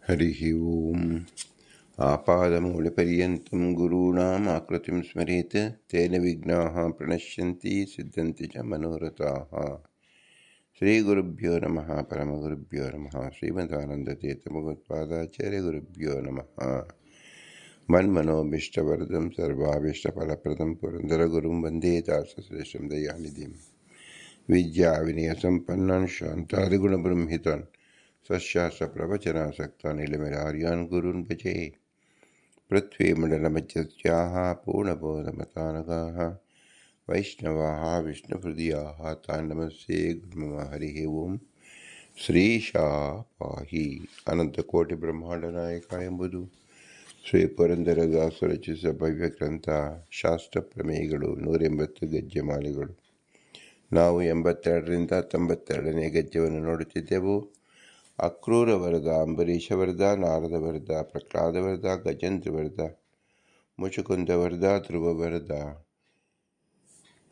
हरिः ओम् आपादमूलपर्यन्तं गुरूणाम् आकृतिं स्मरेत् तेन विघ्नाः प्रणश्यन्ति सिद्धन्ति च मनोरथाः। श्रीगुरुभ्यो नमः। परमगुरुभ्यो नमः। श्रीमदानन्दतीर्थभगवत्पादाचार्यगुरुभ्यो नमः। मन्मनोभीष्टवरदं सर्वाभीष्टफलप्रदं पुरन्दरगुरुं वन्दे दासश्रेष्ठं दयानिधिं विद्याविनयसम्पन्नान् शान्तादिगुणबृंहितान् सस्यास्त्रप्रवचनासक्तान् निलमेलार्यान् गुरून् भजे। पृथ्वीमण्डलमध्यस्याः पूर्णबोधमतानगाः वैष्णवाः विष्णुहृदयाः तान् नमस्ते गुरुमम। हरिः ಓಂ. ಶ್ರೀಶಾ ಪಾಹಿ. ಅನಂತಕೋಟಿ ಬ್ರಹ್ಮಾಂಡ ನಾಯಕ ಎಂಬುದು ಶ್ರೀ ಪುರಂದರದಾಸರು ರಚಿಸಿದ ಭವ್ಯ ಗ್ರಂಥ. ಶಾಸ್ತ್ರ ಪ್ರಮೇಯಗಳು 180 ಗದ್ಯಮಾಲೆಗಳು. ನಾವು 82ರಿಂದ 92ನೇ ಗದ್ಯವನ್ನು ನೋಡುತ್ತಿದ್ದೆವು. ಅಕ್ರೂರ ವರದ, ಅಂಬರೀಷ ವರದ, ನಾರದ ವರದ, ಪ್ರಹ್ಲಾದ ವರದ, ಗಜೇಂದ್ರ ವರದ, ಮುಚುಕುಂದ ವರದ, ಧ್ರುವ ವರದ,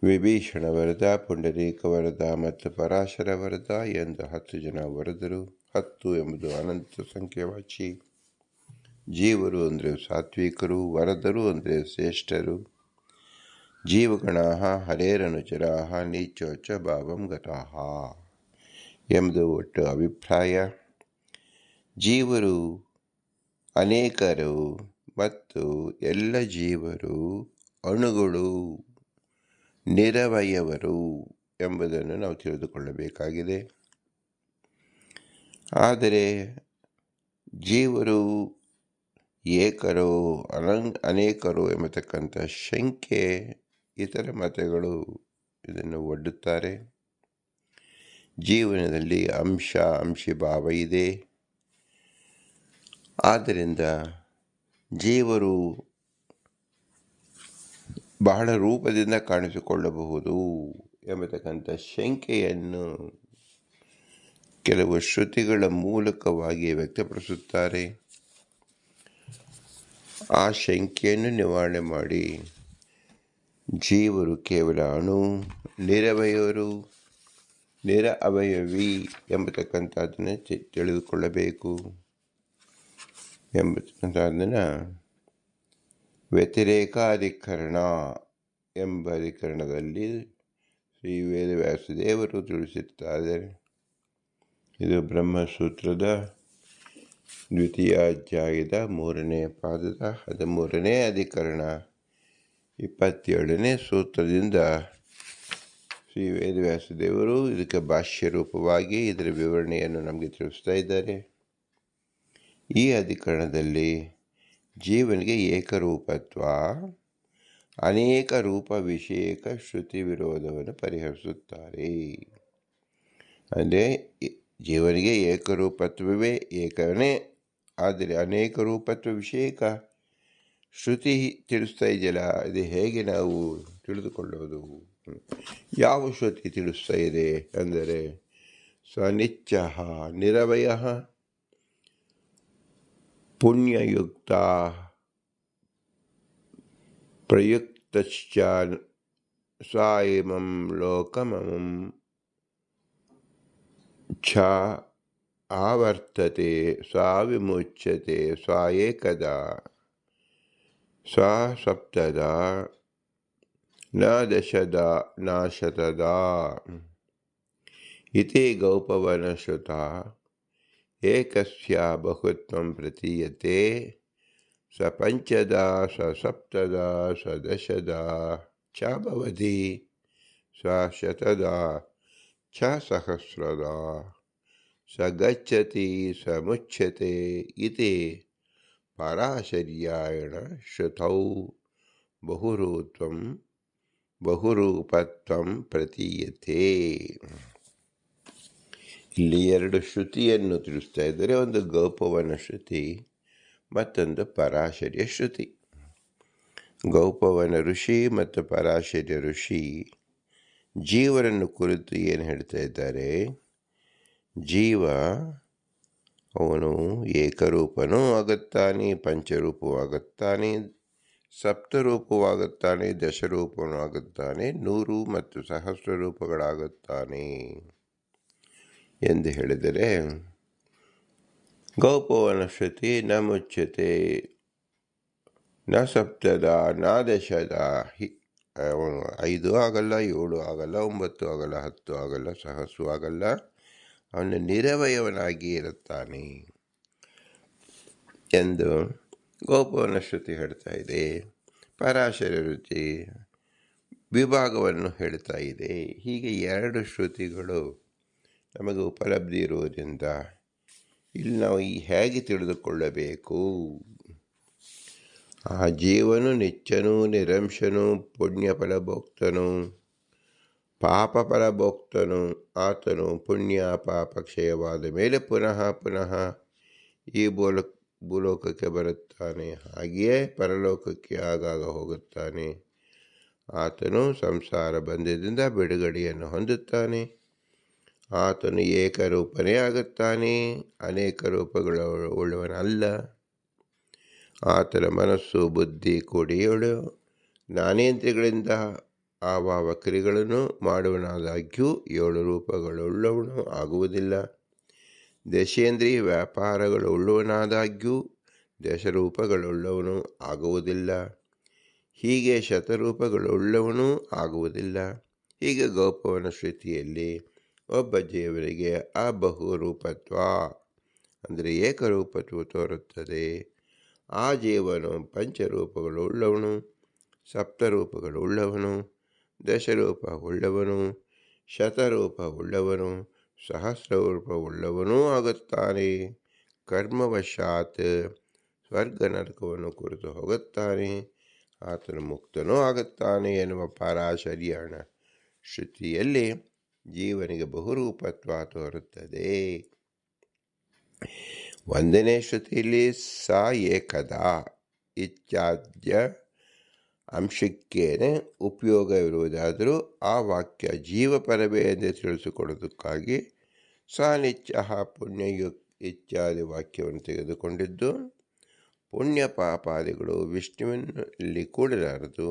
ವಿಭೀಷಣ ವರದ, ಪುಂಡರೀಕ ವರದ ಮತ್ತು ಪರಾಶರ ವರದ ಎಂದು 10 ಜನ ವರದರು. 10 ಎಂಬುದು ಅನಂತ ಸಂಖ್ಯೆವಾಚಿ. ಜೀವರು ಅಂದರೆ ಸಾತ್ವಿಕರು, ವರದರು ಅಂದರೆ ಶ್ರೇಷ್ಠರು. ಜೀವಗಣಾಃ ಹರೇರನುಚರಾಃ ನೀಚೋಚ್ಚ ಭಾವಂ ಗತಾಃ ಎಂಬುದು ಒಟ್ಟು ಅಭಿಪ್ರಾಯ. ಜೀವರು ಅನೇಕರು ಮತ್ತು ಎಲ್ಲ ಜೀವರು ಅಣುಗಳು, ನಿರವಯವರು ಎಂಬುದನ್ನು ನಾವು ತಿಳಿದುಕೊಳ್ಳಬೇಕಾಗಿದೆ. ಆದರೆ ಜೀವರು ಏಕರು ಅನೇಕರು ಎಂಬತಕ್ಕಂಥ ಶಂಕೆ ಇತರ ಮತಗಳು ಇದನ್ನು ಒಡ್ಡುತ್ತಾರೆ. ಜೀವನದಲ್ಲಿ ಅಂಶಿ ಭಾವ ಇದೆ. ಆದ್ದರಿಂದ ಜೀವರು ಬಹಳ ರೂಪದಿಂದ ಕಾಣಿಸಿಕೊಳ್ಳಬಹುದು ಎಂಬತಕ್ಕಂಥ ಶಂಕೆಯನ್ನು ಕೆಲವು ಶ್ರುತಿಗಳ ಮೂಲಕವಾಗಿ ವ್ಯಕ್ತಪಡಿಸುತ್ತಾರೆ. ಆ ಶಂಕೆಯನ್ನು ನಿವಾರಣೆ ಮಾಡಿ ಜೀವರು ಕೇವಲ ಅಣು, ನಿರ ಅವಯವಿ ಎಂಬತಕ್ಕಂಥದ್ದನ್ನು ತಿಳಿದುಕೊಳ್ಳಬೇಕು. ಎಂಬತಕ್ಕಂಥದ್ದನ್ನು ವ್ಯತಿರೇಕಾಧಿಕರಣ ಎಂಬ ಅಧಿಕರಣದಲ್ಲಿ ಶ್ರೀ ವೇದವ್ಯಾಸದೇವರು ತಿಳಿಸುತ್ತಾರೆ. ಇದು ಬ್ರಹ್ಮಸೂತ್ರದ 2ನೇ ಅಧ್ಯಾಯದ 3ನೇ ಪಾದದ 13ನೇ ಅಧಿಕರಣ 27ನೇ ಸೂತ್ರದಿಂದ ಶ್ರೀ ವೇದವ್ಯಾಸದೇವರು ಇದಕ್ಕೆ ಭಾಷ್ಯ ರೂಪವಾಗಿ ಇದರ ವಿವರಣೆಯನ್ನು ನಮಗೆ ತಿಳಿಸ್ತಾ ಇದ್ದಾರೆ. ಈ ಅಧಿಕರಣದಲ್ಲಿ ಜೀವನಿಗೆ ಏಕರೂಪತ್ವ, ಅನೇಕ ರೂಪ ವಿಷಯಕ ಶ್ರುತಿ ವಿರೋಧವನ್ನು ಪರಿಹರಿಸುತ್ತಾರೆ. ಅಂದರೆ ಜೀವನಿಗೆ ಏಕರೂಪತ್ವವೇ ಏಕನೇ, ಆದರೆ ಅನೇಕ ರೂಪತ್ವ ವಿಷಯಕ ಶ್ರುತಿ ತಿಳಿಸ್ತಾ ಇದೆಯಲ್ಲ, ಇದು ಹೇಗೆ ನಾವು ತಿಳಿದುಕೊಳ್ಳೋದು? ಯಾವ ಶ್ರುತಿ ತಿಳಿಸ್ತಾ ಇದೆ ಅಂದರೆ ಸನಿಚ್ಚ ನಿರವಯ ಪುಣ್ಯಯುಕ್ತ ಪ್ರಯುಕ್ತಶ್ಚ ಸಾಯಿಮಂ ಲೋಕಮಮಂ ಛ ಆವರ್ತತೆ ಸಾ ವಿಮುಚ್ಯತೆ ಸಾ ಏಕದಾ ಸಾ ಸಪ್ತದಾ ನ ದಶದಾ ನ ಶತದಾ ಇತಿ ಗೌಪವನಶ್ರುತಾ ಏಕಸ್ಯ ಬಹುತ್ವಂ ಪ್ರತೀಯತೆ ಸ ಪಂಚದಾ ಸ ಸಪ್ತದಾ ಸ ದಶದಾ ಚ ಭವತಿ ಸ ಶತದಾ ಚ ಸಹಸ್ರದಾ ಸ ಗಚ್ಚತಿ ಸ ಮುಚ್ಯತೆ ಇತಿ ಪರಾಶರ್ಯಾಯಣ ಶ್ರುತೌ ಬಹುರೂಪತ್ವಂ ಪ್ರತೀಯತೆ. ಇಲ್ಲಿ 2 ಶ್ರುತಿಯನ್ನು ತಿಳಿಸ್ತಾ ಇದ್ದಾರೆ. ಒಂದು ಗೌಪವನ ಶ್ರುತಿ, ಮತ್ತೊಂದು ಪರಾಶರ್ಯ ಶ್ರುತಿ. ಗೌಪವನ ಋಷಿ ಮತ್ತು ಪರಾಶರ್ಯ ಋಷಿ ಜೀವನನ್ನು ಕುರಿತು ಏನು ಹೇಳ್ತಾ ಇದ್ದಾರೆ? ಜೀವ ಅವನು ಏಕರೂಪನೂ ಆಗುತ್ತಾನೆ, ಪಂಚರೂಪವೂ ಆಗುತ್ತಾನೆ, ಸಪ್ತರೂಪವಾಗುತ್ತಾನೆ, ದಶರೂಪನೂ ಆಗುತ್ತಾನೆ, 100 ಮತ್ತು ಸಹಸ್ರ ರೂಪಗಳಾಗುತ್ತಾನೆ ಎಂದು ಹೇಳಿದರೆ ಗೋಪವನಶ್ರುತಿ ನ ಮುಚ್ಯತೆ ನ ಸಪ್ತದ ನ ದಶದ 5 ಆಗಲ್ಲ, 7 ಆಗಲ್ಲ, 9 ಆಗಲ್ಲ, 10 ಆಗಲ್ಲ, ಸಹಸ್ರು ಆಗಲ್ಲ. ಅವನು ನಿರವಯವನಾಗಿ ಇರುತ್ತಾನೆ ಎಂದು ಗೋಪವನಶ್ರುತಿ ಹೇಳ್ತಾ ಇದೆ. ಪರಾಶರ ರುಚಿ ವಿಭಾಗವನ್ನು ಹೇಳ್ತಾ ಇದೆ. ಹೀಗೆ 2 ಶ್ರುತಿಗಳು ನಮಗೆ ಉಪಲಬ್ಧಿ ಇರುವುದರಿಂದ ಇಲ್ಲಿ ನಾವು ಹೇಗೆ ತಿಳಿದುಕೊಳ್ಳಬೇಕು? ಆ ಜೀವನು ನಿತ್ಯನೂ ನಿರಂಶನೂ ಪುಣ್ಯಫಲ ಭೋಕ್ತನು ಪಾಪಫಲ ಭೋಕ್ತನು. ಆತನು ಪುಣ್ಯ ಪಾಪ ಕ್ಷಯವಾದ ಮೇಲೆ ಪುನಃ ಪುನಃ ಈ ಭೂಲೋಕಕ್ಕೆ ಬರುತ್ತಾನೆ. ಹಾಗೆಯೇ ಪರಲೋಕಕ್ಕೆ ಆಗಾಗ ಹೋಗುತ್ತಾನೆ. ಆತನು ಸಂಸಾರ ಬಂಧದಿಂದ ಬಿಡುಗಡೆಯನ್ನು ಹೊಂದುತ್ತಾನೆ. ಆತನು ಏಕರೂಪನೇ ಆಗುತ್ತಾನೆ, ಅನೇಕ ರೂಪಗಳು ಉಳ್ಳವನಲ್ಲ. ಆತನ ಮನಸ್ಸು ಬುದ್ಧಿ ಕೂಡಿಯೋಳು ಜ್ಞಾನೇಂದ್ರಿಯಗಳಿಂದ ಆವಾವ ಕ್ರಿಯೆಗಳನ್ನು ಮಾಡುವನಾದಾಗ್ಯೂ 7 ರೂಪಗಳುಳ್ಳವನು ಆಗುವುದಿಲ್ಲ. ದಶೇಂದ್ರಿಯ ವ್ಯಾಪಾರಗಳು ಉಳ್ಳವನಾದಾಗ್ಯೂ ದಶರೂಪಗಳುಳ್ಳವನು ಆಗುವುದಿಲ್ಲ. ಹೀಗೆ ಶತರೂಪಗಳುಳ್ಳವನು ಆಗುವುದಿಲ್ಲ. ಹೀಗೆ ಗೋಪವನಶ್ರುತಿಯಲ್ಲಿ ಒಬ್ಬ ಜೀವನಿಗೆ ಅಬಹುರೂಪತ್ವ ಅಂದರೆ ಏಕರೂಪತ್ವ ತೋರುತ್ತದೆ. ಆ ಜೀವನು ಪಂಚರೂಪಗಳುಳ್ಳವನು, ಸಪ್ತರೂಪಗಳುಳ್ಳವನು, ದಶರೂಪ ಉಳ್ಳವನು, ಶತರೂಪ ಉಳ್ಳವನು, ಸಹಸ್ರರೂಪವುಳ್ಳವನೂ ಆಗುತ್ತಾನೆ. ಕರ್ಮವಶಾತ್ ಸ್ವರ್ಗ ನರಕವನ್ನು ಕುರಿತು ಹೋಗುತ್ತಾನೆ. ಆತನು ಮುಕ್ತನೂ ಆಗುತ್ತಾನೆ ಎನ್ನುವ ಪರಾಶರ್ಯಣ ಶ್ರುತಿಯಲ್ಲಿ ಜೀವನಿಗೆ ಬಹುರೂಪತ್ವ ತೋರುತ್ತದೆ. 1ನೇ ಶ್ರುತಿಯಲ್ಲಿ ಸ ಏಕದ ಇತ್ಯಾದ್ಯ ಅಂಶಕ್ಕೇನೆ ಉಪಯೋಗವಿರುವುದಾದರೂ ಆ ವಾಕ್ಯ ಜೀವಪರವೇ ಎಂದು ತಿಳಿಸಿಕೊಡೋದಕ್ಕಾಗಿ ಸ ನಿತ್ಯ ಪುಣ್ಯಯುಕ್ ಇತ್ಯಾದಿ ವಾಕ್ಯವನ್ನು ತೆಗೆದುಕೊಂಡಿದ್ದು, ಪುಣ್ಯ ಪಾಪಾದಿಗಳು ವಿಷ್ಣುವಿನಲ್ಲಿ ಕೂಡಲಾರದು.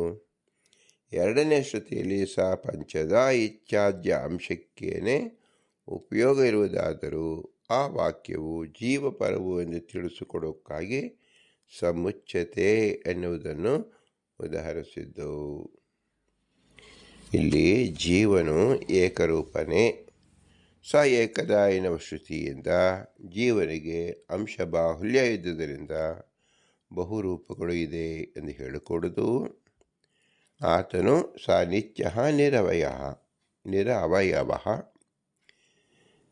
2ನೇ ಶ್ರುತಿಯಲ್ಲಿ ಸ ಪಂಚದ ಇತ್ಯಾದ್ಯ ಅಂಶಕ್ಕೇನೆ ಉಪಯೋಗ ಇರುವುದಾದರೂ ಆ ವಾಕ್ಯವು ಜೀವಪರವು ಎಂದು ತಿಳಿಸಿಕೊಡೋಕ್ಕಾಗಿ ಸಮುಚ್ಯತೆ ಎನ್ನುವುದನ್ನು ಉದಾಹರಿಸಿದ್ದವು. ಇಲ್ಲಿ ಜೀವನು ಏಕರೂಪನೇ. ಸ ಏಕದ ಎನ್ನುವ ಶ್ರುತಿಯಿಂದ ಜೀವನಿಗೆ ಅಂಶ ಬಾಹುಲ್ಯ ಇದ್ದುದರಿಂದ ಬಹುರೂಪಗಳು ಇದೆ ಎಂದು ಹೇಳಿಕೊಡುವುದು. ಆತನು ಸ ನಿತ್ಯ ನಿರವಯವ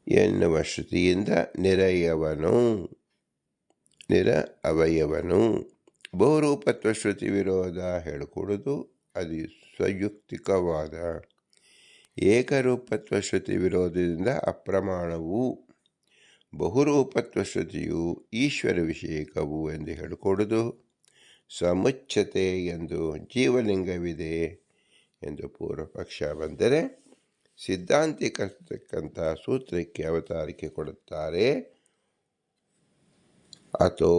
ಎನ್ನುವ ಶ್ರುತಿಯಿಂದ ಅವಯವನು. ಬಹುರೂಪತ್ವ ಶ್ರುತಿ ವಿರೋಧ ಹೇಳಿಕೊಡುವುದು ಅದು ಸ್ವಯುಕ್ತಿಕವಾದ. ಏಕರೂಪತ್ವ ಶ್ರುತಿ ವಿರೋಧದಿಂದ ಅಪ್ರಮಾಣವು. ಬಹುರೂಪತ್ವ ಶ್ರುತಿಯು ಈಶ್ವರ ವಿಷಯಕವು ಎಂದು ಹೇಳಿಕೊಡುವುದು. ಸಮುಚ್ಯತೆ ಎಂದು ಜೀವಲಿಂಗವಿದೆ ಎಂದು ಪೂರ್ವಪಕ್ಷ ಬಂದರೆ, ಸಿದ್ಧಾಂತಿಕರ್ತಕ್ಕಂಥ ಸೂತ್ರಕ್ಕೆ ಅವತಾರಿಕೆ ಕೊಡುತ್ತಾರೆ. ಅಥೋ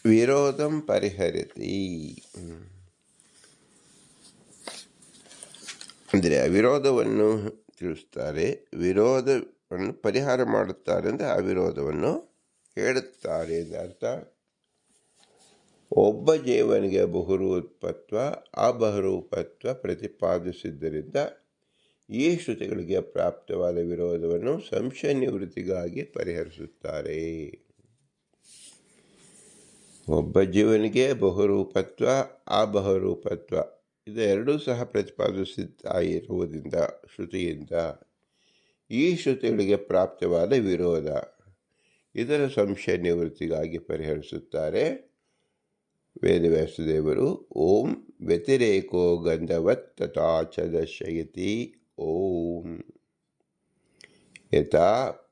ವಿರೋಧಂ ಪರಿಹರತಿ ಅಂದರೆ ಅವಿರೋಧವನ್ನು ತಿಳಿಸ್ತಾರೆ. ವಿರೋಧವನ್ನು ಪರಿಹಾರ ಮಾಡುತ್ತಾರೆ ಅಂದರೆ ಅವಿರೋಧವನ್ನು ಹೇಳುತ್ತಾರೆ ಎಂದು ಅರ್ಥ. ಒಬ್ಬ ಜೀವನಿಗೆ ಬಹುರೂಪತ್ವ ಅಬಹುರೂಪತ್ವ ಪ್ರತಿಪಾದಿಸಿದ್ದರಿಂದ ಈ ಶ್ರುತಿಗಳಿಗೆ ಪ್ರಾಪ್ತವಾದ ವಿರೋಧವನ್ನು ಸಂಶಯ ನಿವೃತ್ತಿಗಾಗಿ ಪರಿಹರಿಸುತ್ತಾರೆ. ಒಬ್ಬ ಜೀವನಿಗೆ ಬಹುರೂಪತ್ವ ಅಬಹುರೂಪತ್ವ ಇದೆರಡೂ ಸಹ ಪ್ರತಿಪಾದಿಸುತ್ತಿರುವುದರಿಂದ ಶ್ರುತಿಯಿಂದ ಈ ಶ್ರುತಿಗಳಿಗೆ ಪ್ರಾಪ್ತವಾದ ವಿರೋಧ ಇದರ ಸಂಶಯ ನಿವೃತ್ತಿಗಾಗಿ ಪರಿಹರಿಸುತ್ತಾರೆ ವೇದವ್ಯಾಸದೇವರು. ಓಂ ವ್ಯತಿರೇಕೋ ಗಂಧವತ್ ತಥಾ ಚ ದರ್ಶಯತಿ. ಓಂ ಯಥಾ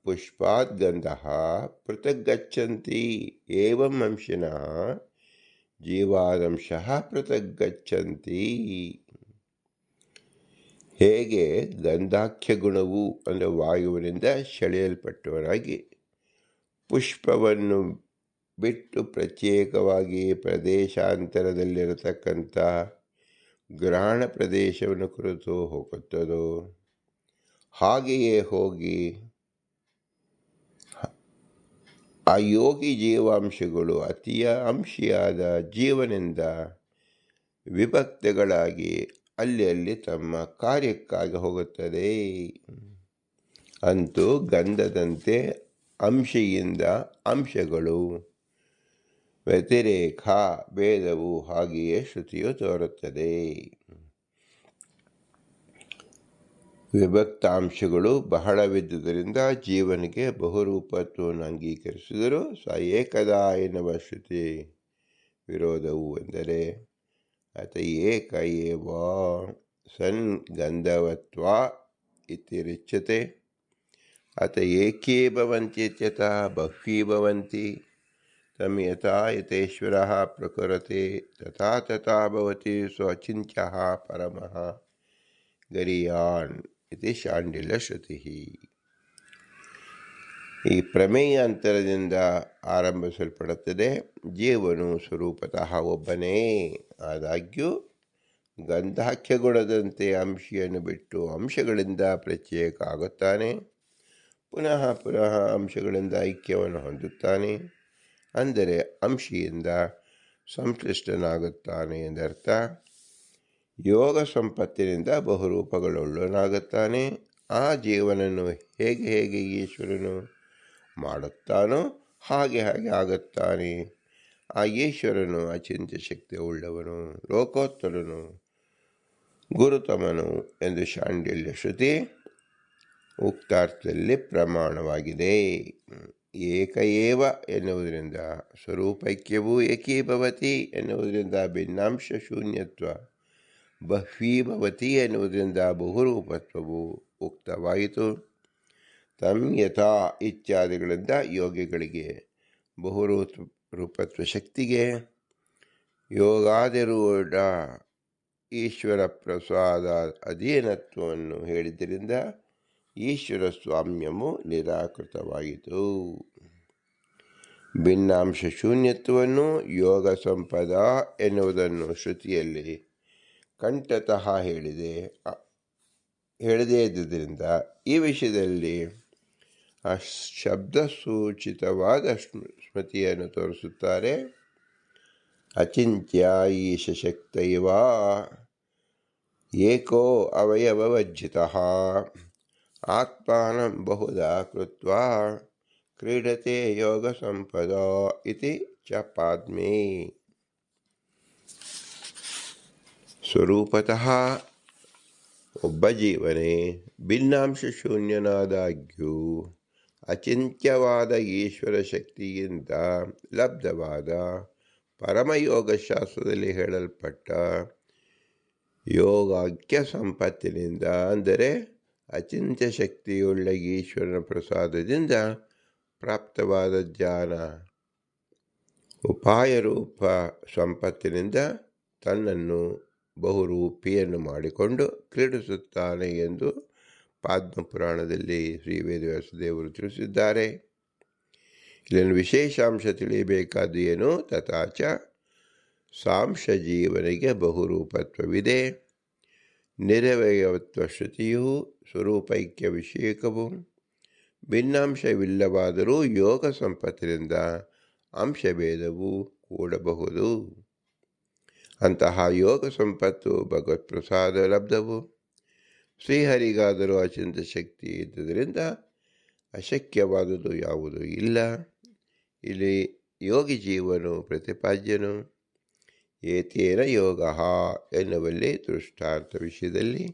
ಪುಷ್ಪಾತ್ ಗಂಧಃ ಪೃಥಕ್ ಗಚ್ಚಂತಿ ಏವಂ ಅಂಶಿನಃ ಜೀವಾದಂಶಃ ಪೃಥಕ್ ಗಚ್ಚಂತಿ. ಹೇಗೆ ಗಂಧಾಖ್ಯ ಗುಣವು ಅಂದರೆ ವಾಯುವಿನಿಂದ ಸೆಳೆಯಲ್ಪಟ್ಟವರಾಗಿ ಪುಷ್ಪವನ್ನು ಬಿಟ್ಟು ಪ್ರತ್ಯೇಕವಾಗಿ ಪ್ರದೇಶಾಂತರದಲ್ಲಿರತಕ್ಕಂಥ ಗ್ರಹಣ ಪ್ರದೇಶವನ್ನು ಕುರಿತು ಹೋಗುತ್ತದೋ ಹಾಗೆಯೇ ಹೋಗಿ ಆ ಯೋಗಿ ಜೀವಾಂಶಗಳು ಅತಿಯ ಅಂಶಿಯಾದ ಜೀವನಿಂದ ವಿಭಕ್ತಿಗಳಾಗಿ ಅಲ್ಲಿ ತಮ್ಮ ಕಾರ್ಯಕ್ಕಾಗಿ ಹೋಗುತ್ತದೆ. ಅಂತೂ ಗಂಧದಂತೆ ಅಂಶಿಯಿಂದ ಅಂಶಗಳು ವ್ಯತಿರೇಕ ಭೇದವು ಹಾಗೆಯೇ ಶ್ರುತಿಯು ತೋರುತ್ತದೆ. ವಿಭಕ್ತಾಂಶಗಳು ಬಹಳವಿದ್ದುದರಿಂದ ಜೀವನಿಗೆ ಬಹುರೂಪತ್ವವನ್ನು ಅಂಗೀಕರಿಸಿದರೂ ಏಕದ ಎನ್ನುವ ಶ್ರುತಿ ವಿರೋಧವು ಎಂದರೆ ಅತ ಏಕ ಏವ ಸನ್ ಗಂಧವತ್ವ ಇತ್ಯರಿಚ್ಯತೆ ಅತ ಏಕೇ ಭವಂತಿ ಇತ್ಯತಃ ಬಹ್ವೀ ಭವಂತಿ ತಂ ಯಥಾ ಯತೇಶ್ವರಃ ಪ್ರಕುರತೆ ತಥಾ ತಥಾ ಭವತಿ ಸ್ವಚಿಂತ್ಯಃ ಪರಮಃ ಗರೀಯಾನ್ ಇತಿ ಶಾಂಡಿಲ್ಯ ಶ್ರುತಿ. ಈ ಪ್ರಮೇಯ ಅಂತರದಿಂದ ಆರಂಭಿಸಲ್ಪಡುತ್ತದೆ. ಜೀವನು ಸ್ವರೂಪತಃ ಒಬ್ಬನೇ, ಆದಾಗ್ಯೂ ಗಂಧಾಖ್ಯ ಗುಣದಂತೆ ಅಂಶಿಯನ್ನು ಬಿಟ್ಟು ಅಂಶಗಳಿಂದ ಪ್ರತ್ಯೇಕ ಆಗುತ್ತಾನೆ. ಪುನಃ ಪುನಃ ಅಂಶಗಳಿಂದ ಐಕ್ಯವನ್ನು ಹೊಂದುತ್ತಾನೆ. ಅಂದರೆ ಅಂಶಿಯಿಂದ ಸಂಶ್ಲಿಷ್ಟನಾಗುತ್ತಾನೆ ಎಂದರ್ಥ. ಯೋಗ ಸಂಪತ್ತಿನಿಂದ ಬಹುರೂಪಗಳುಳ್ಳನಾಗುತ್ತಾನೆ. ಆ ಜೀವನನ್ನು ಹೇಗೆ ಈಶ್ವರನು ಮಾಡುತ್ತಾನೋ ಹಾಗೆ ಆಗುತ್ತಾನೆ. ಆ ಈಶ್ವರನು ಅಚಿಂತ್ಯ ಶಕ್ತಿ ಉಳ್ಳವನು, ಲೋಕೋತ್ತರನು, ಗುರುತಮನು ಎಂದು ಶಾಂಡಿಲ್ಯ ಶ್ರುತಿ ಉಕ್ತಾರ್ಥದಲ್ಲಿ ಪ್ರಮಾಣವಾಗಿದೆ. ಏಕಏವ ಎನ್ನುವುದರಿಂದ ಸ್ವರೂಪೈಕ್ಯವೂ ಏಕೀಭವತಿ ಎನ್ನುವುದರಿಂದ ಭಿನ್ನಾಂಶ ಶೂನ್ಯತ್ವ, ಬಹ್ವೀಭವತಿ ಎನ್ನುವುದರಿಂದ ಬಹುರೂಪತ್ವವು ಉಕ್ತವಾಯಿತು. ತಂ ಯಥಾ ಇತ್ಯಾದಿಗಳಿಂದ ಯೋಗಿಗಳಿಗೆ ಬಹುರೂಪತ್ವ ಶಕ್ತಿಗೆ ಯೋಗಾದಿರೂಢ ಈಶ್ವರ ಪ್ರಸಾದ ಅಧೀನತ್ವವನ್ನು ಹೇಳಿದ್ದರಿಂದ ಈಶ್ವರ ಸ್ವಾಮ್ಯವು ನಿರಾಕೃತವಾಯಿತು. ಭಿನ್ನಾಂಶ ಶೂನ್ಯತ್ವವನ್ನು ಯೋಗ ಸಂಪದ ಎನ್ನುವುದನ್ನು ಶ್ರುತಿಯಲ್ಲಿ ಕಂಠತಃ ಹೇಳದೇ ಇದ್ದುದರಿಂದ ಈ ವಿಷಯದಲ್ಲಿ ಶಬ್ದ ಸೂಚಿತವಾದ ಸ್ಮೃತಿಯನ್ನು ತೋರಿಸುತ್ತಾರೆ. ಅಚಿಂತ್ಯ ಈಶಶಕ್ತೈವ ಏಕೋ ಅವಯವವಜ್ಜಿತಃ ಆತ್ಮಾನಂ ಬಹುಧಾ ಕೃತ್ವಾ ಕ್ರೀಡತೆ ಯೋಗ ಸಂಪದ ಇತಿ ಚ ಪಾದ್ಮೇ. ಸ್ವರೂಪತಃ ಒಬ್ಬ ಜೀವನೇ ಭಿನ್ನಾಂಶ ಶೂನ್ಯನಾದಾಗ್ಯೂ ಅಚಿಂತ್ಯವಾದ ಈಶ್ವರ ಶಕ್ತಿಯಿಂದ ಲಬ್ಧವಾದ ಪರಮಯೋಗಶಾಸ್ತ್ರದಲ್ಲಿ ಹೇಳಲ್ಪಟ್ಟ ಯೋಗಾಖ್ಯ ಸಂಪತ್ತಿನಿಂದ, ಅಂದರೆ ಅಚಿಂತ್ಯ ಶಕ್ತಿಯುಳ್ಳ ಈಶ್ವರನ ಪ್ರಸಾದದಿಂದ ಪ್ರಾಪ್ತವಾದ ಜ್ಞಾನ ಉಪಾಯರೂಪ ಸಂಪತ್ತಿನಿಂದ ತನ್ನನ್ನು ಬಹುರೂಪಿಯನ್ನು ಮಾಡಿಕೊಂಡು ಕ್ರೀಡಿಸುತ್ತಾನೆ ಎಂದು ಪದ್ಮಪುರಾಣದಲ್ಲಿ ಶ್ರೀ ವೇದವ್ಯಾಸದೇವರು ತಿಳಿಸಿದ್ದಾರೆ. ಇಲ್ಲಿನ ವಿಶೇಷಾಂಶ ತಿಳಿಯಬೇಕಾದ ಏನು? ತಥಾಚ ಸಾಂಶ ಜೀವನಿಗೆ ಬಹುರೂಪತ್ವವಿದೆ. ನಿರವಯವತ್ವ ಶ್ರುತಿಯು ಸ್ವರೂಪೈಕ್ಯ ವಿಷಯಕವು. ಭಿನ್ನಾಂಶವಿಲ್ಲವಾದರೂ ಯೋಗ ಸಂಪತ್ತಿನಿಂದ ಅಂಶಭೇದವು ಕೂಡಬಹುದು. ಅಂತಹ ಯೋಗ ಸಂಪತ್ತು ಭಗವತ್ ಪ್ರಸಾದ ಲಬ್ಧವು. ಶ್ರೀಹರಿಗಾದರೂ ಅಚಿಂತ್ಯ ಶಕ್ತಿ ಇದ್ದುದರಿಂದ ಅಶಕ್ಯವಾದುದು ಯಾವುದೂ ಇಲ್ಲ. ಇಲ್ಲಿ ಯೋಗಿ ಜೀವನು ಪ್ರತಿಪಾದ್ಯನು. ಏತೇನ ಯೋಗ ಎನ್ನುವಲ್ಲಿ ದೃಷ್ಟಾರ್ಥ ವಿಷಯದಲ್ಲಿ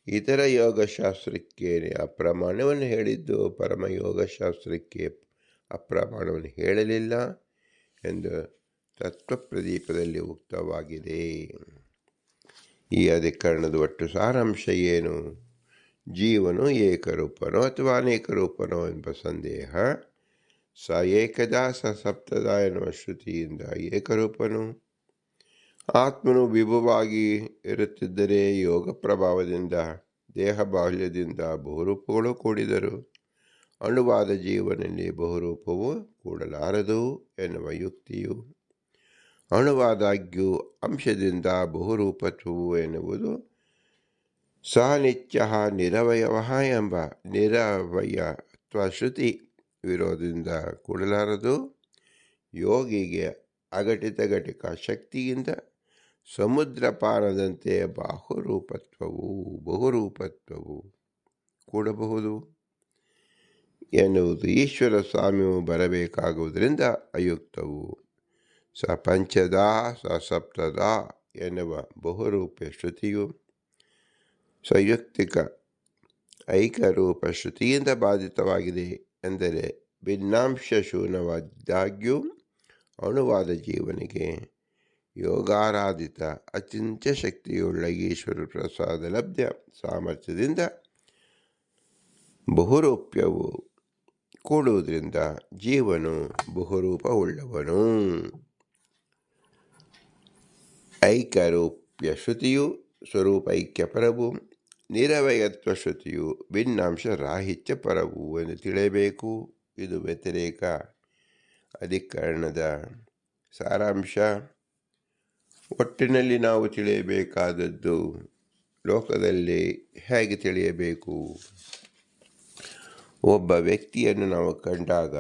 ಇತರ ಯೋಗಶಾಸ್ತ್ರಕ್ಕೆ ಅಪ್ರಮಾಣವನ್ನು ಹೇಳಿದ್ದು ಪರಮಯೋಗಶಾಸ್ತ್ರಕ್ಕೆ ಅಪ್ರಮಾಣವನ್ನು ಹೇಳಲಿಲ್ಲ ಎಂದು ತತ್ವಪ್ರದೀಪದಲ್ಲಿ ಉಕ್ತವಾಗಿದೆ. ಈ ಅಧಿಕರಣದ ಒಟ್ಟು ಸಾರಾಂಶ ಏನು? ಜೀವನು ಏಕರೂಪನೋ ಅಥವಾ ಅನೇಕ ರೂಪನೋ ಎಂಬ ಸಂದೇಹ. ಸ ಏಕದಾ ಸ ಸಪ್ತದ ಎನ್ನುವ ಶ್ರುತಿಯಿಂದ ಏಕರೂಪನು. ಆತ್ಮನು ವಿಭುವಾಗಿ ಇರುತ್ತಿದ್ದರೆ ಯೋಗ ಪ್ರಭಾವದಿಂದ ದೇಹ ಬಾಹ್ಯದಿಂದ ಬಹುರೂಪಗಳು ಕೂಡಿದರು ಅಣುವಾದ ಜೀವನಲ್ಲಿ ಬಹುರೂಪವು ಕೂಡಲಾರದು ಎನ್ನುವ ಯುಕ್ತಿಯು. ಅಣುವಾದಾಗ್ಯೂ ಅಂಶದಿಂದ ಬಹುರೂಪತ್ವವು ಎನ್ನುವುದು ಸ ನಿತ್ಯ ನಿರವಯವ ಎಂಬ ನಿರವಯತ್ವ ಶ್ರುತಿ ವಿರೋಧದಿಂದ ಕೂಡಲಾರದು. ಯೋಗಿಗೆ ಅಘಟಿತ ಘಟಿಕ ಶಕ್ತಿಯಿಂದ ಸಮುದ್ರ ಪಾನದಂತೆ ಬಹುರೂಪತ್ವವು ಕೂಡಬಹುದು ಎನ್ನುವುದು ಈಶ್ವರ ಸ್ವಾಮ್ಯವು ಬರಬೇಕಾಗುವುದರಿಂದ ಅಯುಕ್ತವು. ಸ ಪಂಚದ ಸ ಸಪ್ತದ ಎನ್ನುವ ಬಹುರೂಪ ಶ್ರುತಿಯು ಸಂಯುಕ್ತಿಕ ಐಕರೂಪ ಶ್ರುತಿಯಿಂದ ಬಾಧಿತವಾಗಿದೆ ಎಂದರೆ ಭಿನ್ನಾಂಶ ಶೂನ್ಯವಾದಾಗ್ಯೂ ಅಣುವಾದ ಜೀವನಿಗೆ ಯೋಗಾರಾಧಿತ ಅಚಿಂತ್ಯ ಶಕ್ತಿಯುಳ್ಳ ಈಶ್ವರ ಪ್ರಸಾದ ಲಬ್ಧ ಸಾಮರ್ಥ್ಯದಿಂದ ಬಹುರೂಪ್ಯವು ಕೂಡುವುದರಿಂದ ಜೀವನು ಬಹುರೂಪವುಳ್ಳವನು. ಐಕ್ಯರೂಪ್ಯ ಶ್ರುತಿಯು ಸ್ವರೂಪೈಕ್ಯ ಪರವು, ನಿರವಯತ್ವ ಶ್ರುತಿಯು ಭಿನ್ನಾಂಶ ರಾಹಿತ್ಯ ಪರವು ಎಂದು ತಿಳಿಯಬೇಕು. ಇದು ವ್ಯತಿರೇಕ ಅಧಿಕರಣದ ಸಾರಾಂಶ. ಒಟ್ಟಿನಲ್ಲಿ ನಾವು ತಿಳಿಯಬೇಕಾದದ್ದು ಲೋಕದಲ್ಲಿ ಹೇಗೆ ತಿಳಿಯಬೇಕು? ಒಬ್ಬ ವ್ಯಕ್ತಿಯನ್ನು ನಾವು ಕಂಡಾಗ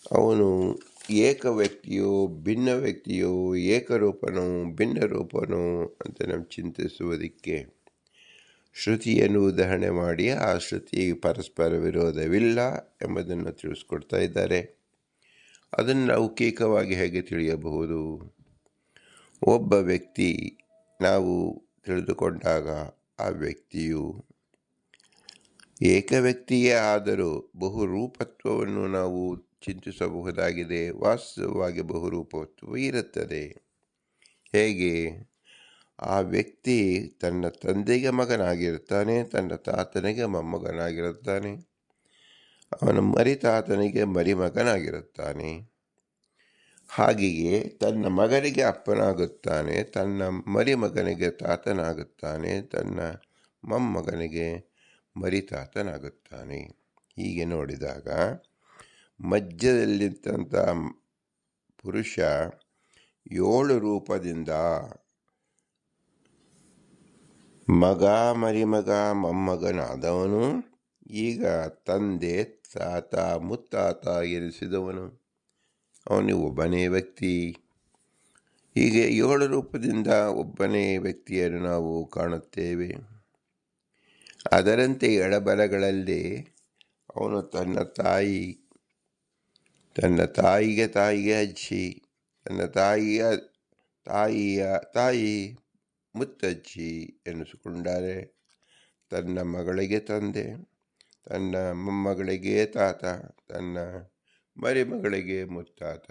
ಅವನು ಏಕ ವ್ಯಕ್ತಿಯೋ ಭಿನ್ನ ವ್ಯಕ್ತಿಯೋ, ಏಕರೂಪನೋ ಭಿನ್ನ ರೂಪನೋ ಅಂತ ನಾವು ಚಿಂತಿಸುವುದಕ್ಕೆ ಶ್ರುತಿಯನ್ನು ಉದಾಹರಣೆ ಮಾಡಿ ಆ ಶ್ರುತಿ ಪರಸ್ಪರ ವಿರೋಧವಿಲ್ಲ ಎಂಬುದನ್ನು ತಿಳಿಸ್ಕೊಡ್ತಾ ಇದ್ದಾರೆ. ಅದನ್ನು ಲೌಕಿಕವಾಗಿ ಹೇಗೆ ತಿಳಿಯಬಹುದು? ಒಬ್ಬ ವ್ಯಕ್ತಿ ನಾವು ತಿಳಿದುಕೊಂಡಾಗ ಆ ವ್ಯಕ್ತಿಯು ಏಕ ವ್ಯಕ್ತಿಯೇ ಆದರೂ ಬಹುರೂಪತ್ವವನ್ನು ನಾವು ಚಿಂತಿಸಬಹುದಾಗಿದೆ. ವಾಸ್ತವವಾಗಿ ಬಹುರೂಪತ್ವ ಇರುತ್ತದೆ. ಹೇಗೆ? ಆ ವ್ಯಕ್ತಿ ತನ್ನ ತಂದೆಗೆ ಮಗನಾಗಿರುತ್ತಾನೆ, ತನ್ನ ತಾತನಿಗೆ ಮೊಮ್ಮಗನಾಗಿರುತ್ತಾನೆ, ಅವನ ಮರಿತಾತನಿಗೆ ಮರಿಮಗನಾಗಿರುತ್ತಾನೆ. ಹಾಗೆಯೇ ತನ್ನ ಮಗನಿಗೆ ಅಪ್ಪನಾಗುತ್ತಾನೆ, ತನ್ನ ಮರಿಮಗನಿಗೆ ತಾತನಾಗುತ್ತಾನೆ, ತನ್ನ ಮೊಮ್ಮಗನಿಗೆ ಮರಿತಾತನಾಗುತ್ತಾನೆ. ಹೀಗೆ ನೋಡಿದಾಗ ಮಧ್ಯದಲ್ಲಿದ್ದಂಥ ಪುರುಷ 7 ರೂಪದಿಂದ ಮಗ ಮರಿಮಗ ಮೊಮ್ಮಗನಾದವನು ಈಗ ತಂದೆ ತಾತ ಮುತ್ತಾತ ಎನಿಸಿದವನು ಅವನು ಒಬ್ಬನೇ ವ್ಯಕ್ತಿ. ಹೀಗೆ 7 ರೂಪದಿಂದ ಒಬ್ಬನೇ ವ್ಯಕ್ತಿಯನ್ನು ನಾವು ಕಾಣುತ್ತೇವೆ. ಅದರಂತೆ ಎಡಬಲಗಳಲ್ಲಿ ಅವನು ತನ್ನ ತಾಯಿಗೆ ಅಜ್ಜಿ, ತನ್ನ ತಾಯಿಯ ತಾಯಿ ಮುತ್ತಜ್ಜಿ ಎನಿಸಿಕೊಂಡಾರೆ, ತನ್ನ ಮಗಳಿಗೆ ತಂದೆ, ತನ್ನ ಮೊಮ್ಮಗಳಿಗೆ ತಾತ, ತನ್ನ ಮರಿಮಗಳಿಗೆ ಮುತ್ತಾತ.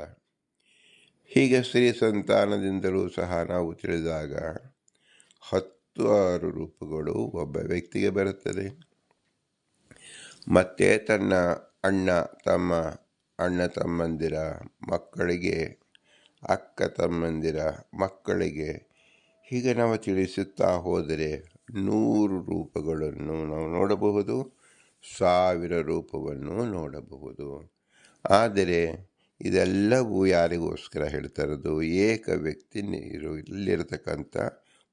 ಹೀಗೆ ಸ್ತ್ರೀ ಸಂತಾನದಿಂದಲೂ ಸಹ ನಾವು ತಿಳಿದಾಗ 16 ರೂಪಗಳು ಒಬ್ಬ ವ್ಯಕ್ತಿಗೆ ಬರುತ್ತದೆ. ಮತ್ತು ತನ್ನ ಅಣ್ಣ ತಮ್ಮಂದಿರ ಮಕ್ಕಳಿಗೆ, ಅಕ್ಕ ತಮ್ಮಂದಿರ ಮಕ್ಕಳಿಗೆ, ಹೀಗೆ ನಾವು ತಿಳಿಸುತ್ತಾ ಹೋದರೆ 100 ರೂಪಗಳನ್ನು ನಾವು ನೋಡಬಹುದು, 1000 ರೂಪವನ್ನು ನೋಡಬಹುದು. ಆದರೆ ಇದೆಲ್ಲವೂ ಯಾರಿಗೋಸ್ಕರ ಹೇಳ್ತಾ ಇರೋದು? ಏಕ ವ್ಯಕ್ತಿ ಇಲ್ಲಿರತಕ್ಕಂಥ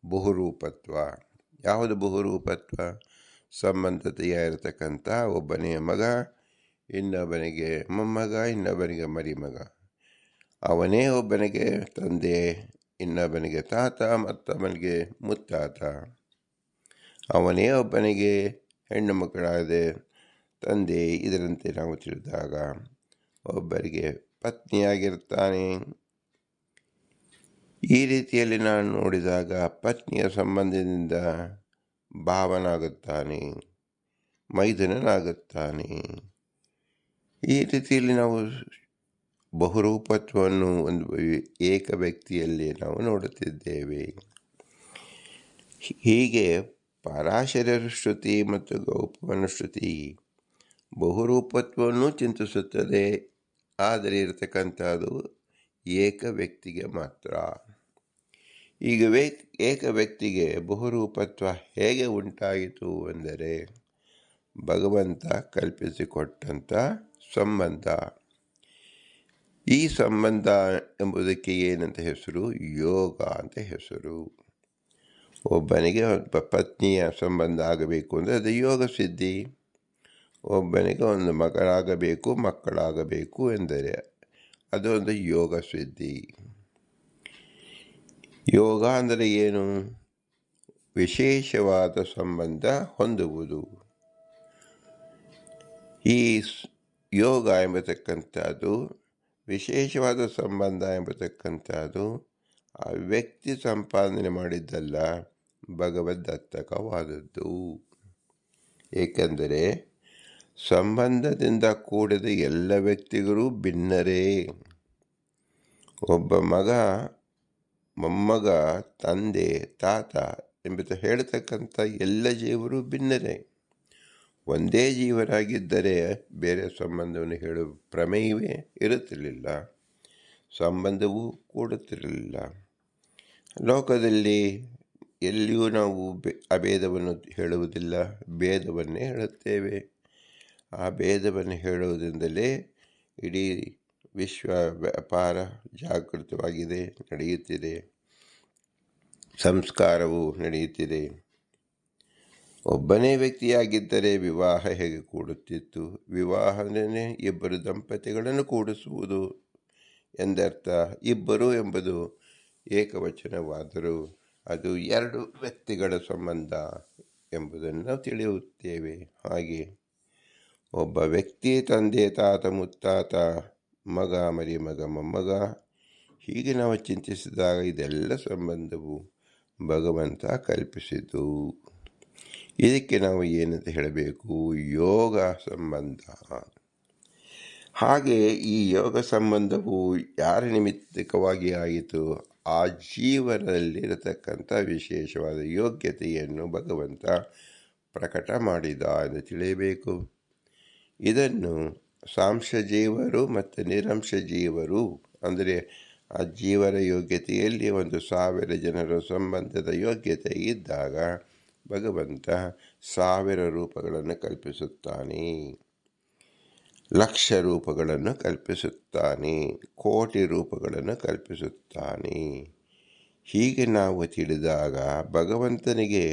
ಬಹುರೂಪತ್ವ. ಯಾವುದು ಬಹುರೂಪತ್ವ? ಸಂಬಂಧತೆಯ ಇರತಕ್ಕಂಥ ಒಬ್ಬನೇ ಮಗ, ಇನ್ನೊಬ್ಬನಿಗೆ ಮೊಮ್ಮಗ, ಇನ್ನೊಬ್ಬನಿಗೆ ಮರಿಮಗ, ಅವನೇ ಒಬ್ಬನಿಗೆ ತಂದೆ, ಇನ್ನೊಬ್ಬನಿಗೆ ತಾತ, ಮತ್ತೊಬ್ಬನಿಗೆ ಮುತ್ತಾತ, ಅವನೇ ಒಬ್ಬನಿಗೆ ಹೆಣ್ಣು ಮಕ್ಕಳಾದ ತಂದೆ. ಇದರಂತೆ ನಾವು ತಿಳಿದಾಗ ಒಬ್ಬರಿಗೆ ಪತ್ನಿಯಾಗಿರ್ತಾನೆ. ಈ ರೀತಿಯಲ್ಲಿ ನಾನು ನೋಡಿದಾಗ ಪತ್ನಿಯ ಸಂಬಂಧದಿಂದ ಭಾವನಾಗುತ್ತಾನೆ, ಮೈದುನನಾಗುತ್ತಾನೆ. ಈ ರೀತಿಯಲ್ಲಿ ನಾವು ಬಹುರೂಪತ್ವವನ್ನು ಒಂದು ಏಕ ವ್ಯಕ್ತಿಯಲ್ಲಿ ನಾವು ನೋಡುತ್ತಿದ್ದೇವೆ. ಹೀಗೆ ಪರಾಶರ ಶ್ರುತಿ ಮತ್ತು ಗೌಪವನ ಶ್ರುತಿ ಬಹುರೂಪತ್ವವನ್ನು ಚಿಂತಿಸುತ್ತದೆ. ಆದರೆ ಇರತಕ್ಕಂಥದ್ದು ಏಕ ವ್ಯಕ್ತಿಗೆ ಮಾತ್ರ. ಈಗ ಏಕ ವ್ಯಕ್ತಿಗೆ ಬಹುರೂಪತ್ವ ಹೇಗೆ ಉಂಟಾಯಿತು ಎಂದರೆ ಭಗವಂತ ಕಲ್ಪಿಸಿಕೊಟ್ಟಂಥ ಸಂಬಂಧ. ಈ ಸಂಬಂಧ ಎಂಬುದಕ್ಕೆ ಏನಂತ ಹೆಸರು? ಯೋಗ ಅಂತ ಹೆಸರು. ಒಬ್ಬನಿಗೆ ಒಬ್ಬ ಪತ್ನಿಯ ಸಂಬಂಧ ಆಗಬೇಕು ಅಂದರೆ ಅದು ಯೋಗ ಸಿದ್ಧಿ. ಒಬ್ಬನಿಗೆ ಒಂದು ಮಕ್ಕಳಾಗಬೇಕು ಎಂದರೆ ಅದೊಂದು ಯೋಗ ಸಿದ್ಧಿ. ಯೋಗ ಅಂದರೆ ಏನು? ವಿಶೇಷವಾದ ಸಂಬಂಧ ಹೊಂದುವುದು. ಈ ಯೋಗ ಎಂಬತಕ್ಕಂಥದ್ದು, ವಿಶೇಷವಾದ ಸಂಬಂಧ ಎಂಬತಕ್ಕಂಥದ್ದು ಆ ವ್ಯಕ್ತಿ ಸಂಪಾದನೆ ಮಾಡಿದ್ದಲ್ಲ, ಭಗವದ್ದತ್ತಕವಾದದ್ದು. ಏಕೆಂದರೆ ಸಂಬಂಧದಿಂದ ಕೂಡಿದ ಎಲ್ಲ ವ್ಯಕ್ತಿಗಳು ಭಿನ್ನರೇ. ಒಬ್ಬ ಮಗ, ಮೊಮ್ಮಗ, ತಂದೆ, ತಾತ ಎಂಬುದು ಹೇಳ್ತಕ್ಕಂಥ ಎಲ್ಲ ಜೀವರು ಭಿನ್ನರೇ. ಒಂದೇ ಜೀವರಾಗಿದ್ದರೆ ಬೇರೆ ಸಂಬಂಧವನ್ನು ಹೇಳುವ ಪ್ರಮೇಯವೇ ಇರುತ್ತಿರಲಿಲ್ಲ, ಸಂಬಂಧವೂ ಕೂಡುತ್ತಿರಲಿಲ್ಲ. ಲೋಕದಲ್ಲಿ ಎಲ್ಲಿಯೂ ನಾವು ಅಭೇದವನ್ನು ಹೇಳುವುದಿಲ್ಲ, ಭೇದವನ್ನೇ ಹೇಳುತ್ತೇವೆ. ಆ ಭೇದವನ್ನು ಹೇಳುವುದರಿಂದಲೇ ಇಡೀ ವಿಶ್ವ ವ್ಯಾಪಾರ ಜಾಗೃತವಾಗಿದೆ, ನಡೆಯುತ್ತಿದೆ, ಸಂಸ್ಕಾರವು ನಡೆಯುತ್ತಿದೆ. ಒಬ್ಬನೇ ವ್ಯಕ್ತಿಯಾಗಿದ್ದರೆ ವಿವಾಹ ಹೇಗೆ ಕೂಡುತ್ತಿತ್ತು? ವಿವಾಹನೇ ಇಬ್ಬರು ದಂಪತಿಗಳನ್ನು ಕೂಡಿಸುವುದು ಎಂದರ್ಥ. ಇಬ್ಬರು ಎಂಬುದು ಏಕವಚನವಾದರೂ ಅದು ಎರಡು ವ್ಯಕ್ತಿಗಳ ಸಂಬಂಧ ಎಂಬುದನ್ನು ನಾವು ತಿಳಿಯುತ್ತೇವೆ. ಹಾಗೆ ಒಬ್ಬ ವ್ಯಕ್ತಿ ತಂದೆ, ತಾತ, ಮುತ್ತಾತ, ಮಗ, ಮರಿಮಗ, ಮೊಮ್ಮಗ, ಹೀಗೆ ನಾವು ಚಿಂತಿಸಿದಾಗ ಇದೆಲ್ಲ ಸಂಬಂಧವು ಭಗವಂತ ಕಲ್ಪಿಸಿದ್ದು. ಇದಕ್ಕೆ ನಾವು ಏನಂತ ಹೇಳಬೇಕು? ಯೋಗ ಸಂಬಂಧ. ಹಾಗೆ ಈ ಯೋಗ ಸಂಬಂಧವು ಯಾರ ನಿಮಿತ್ತಕವಾಗಿ ಆಯಿತು? ಆ ಜೀವನದಲ್ಲಿರತಕ್ಕಂಥ ವಿಶೇಷವಾದ ಯೋಗ್ಯತೆಯನ್ನು ಭಗವಂತ ಪ್ರಕಟ ಮಾಡಿದ ಎಂದು ತಿಳಿಯಬೇಕು. ಇದನ್ನು ಸಾಂಶ ಜೀವರು ಮತ್ತು ನಿರಂಶ ಜೀವರು ಅಂದರೆ ಆ ಜೀವರ ಯೋಗ್ಯತೆಯಲ್ಲಿ 1,000 ಜನರ ಸಂಬಂಧದ ಯೋಗ್ಯತೆ ಇದ್ದಾಗ ಭಗವಂತ 1000 ರೂಪಗಳನ್ನು ಕಲ್ಪಿಸುತ್ತಾನೆ, 1,00,000 ರೂಪಗಳನ್ನು ಕಲ್ಪಿಸುತ್ತಾನೆ, 1,00,000 ರೂಪಗಳನ್ನು ಕಲ್ಪಿಸುತ್ತಾನೆ. ಹೀಗೆ ನಾವು ತಿಳಿದಾಗ ಭಗವಂತನಿಗೆ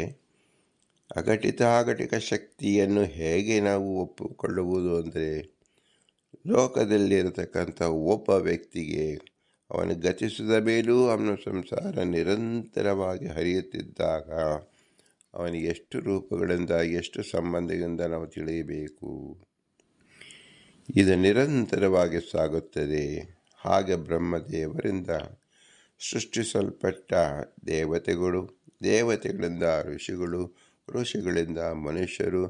ಅಘಟಿಕ ಶಕ್ತಿಯನ್ನು ಹೇಗೆ ನಾವು ಒಪ್ಪಿಕೊಳ್ಳುವುದು ಅಂದರೆ, ಲೋಕದಲ್ಲಿರತಕ್ಕಂಥ ಒಬ್ಬ ವ್ಯಕ್ತಿಗೆ ಅವನು ಗತಿಸಿದ ಮೇಲೂ ಅವನ ಸಂಸಾರ ನಿರಂತರವಾಗಿ ಹರಿಯುತ್ತಿದ್ದಾಗ ಅವನಿಗೆ ಎಷ್ಟು ರೂಪಗಳಿಂದ, ಎಷ್ಟು ಸಂಬಂಧದಿಂದ ನಾವು ತಿಳಿಯಬೇಕು. ಇದು ನಿರಂತರವಾಗಿ ಸಾಗುತ್ತದೆ. ಹಾಗೆ ಬ್ರಹ್ಮದೇವರಿಂದ ಸೃಷ್ಟಿಸಲ್ಪಟ್ಟ ದೇವತೆಗಳು, ದೇವತೆಗಳಿಂದ ಋಷಿಗಳು, ಋಷಿಗಳಿಂದ ಮನುಷ್ಯರು,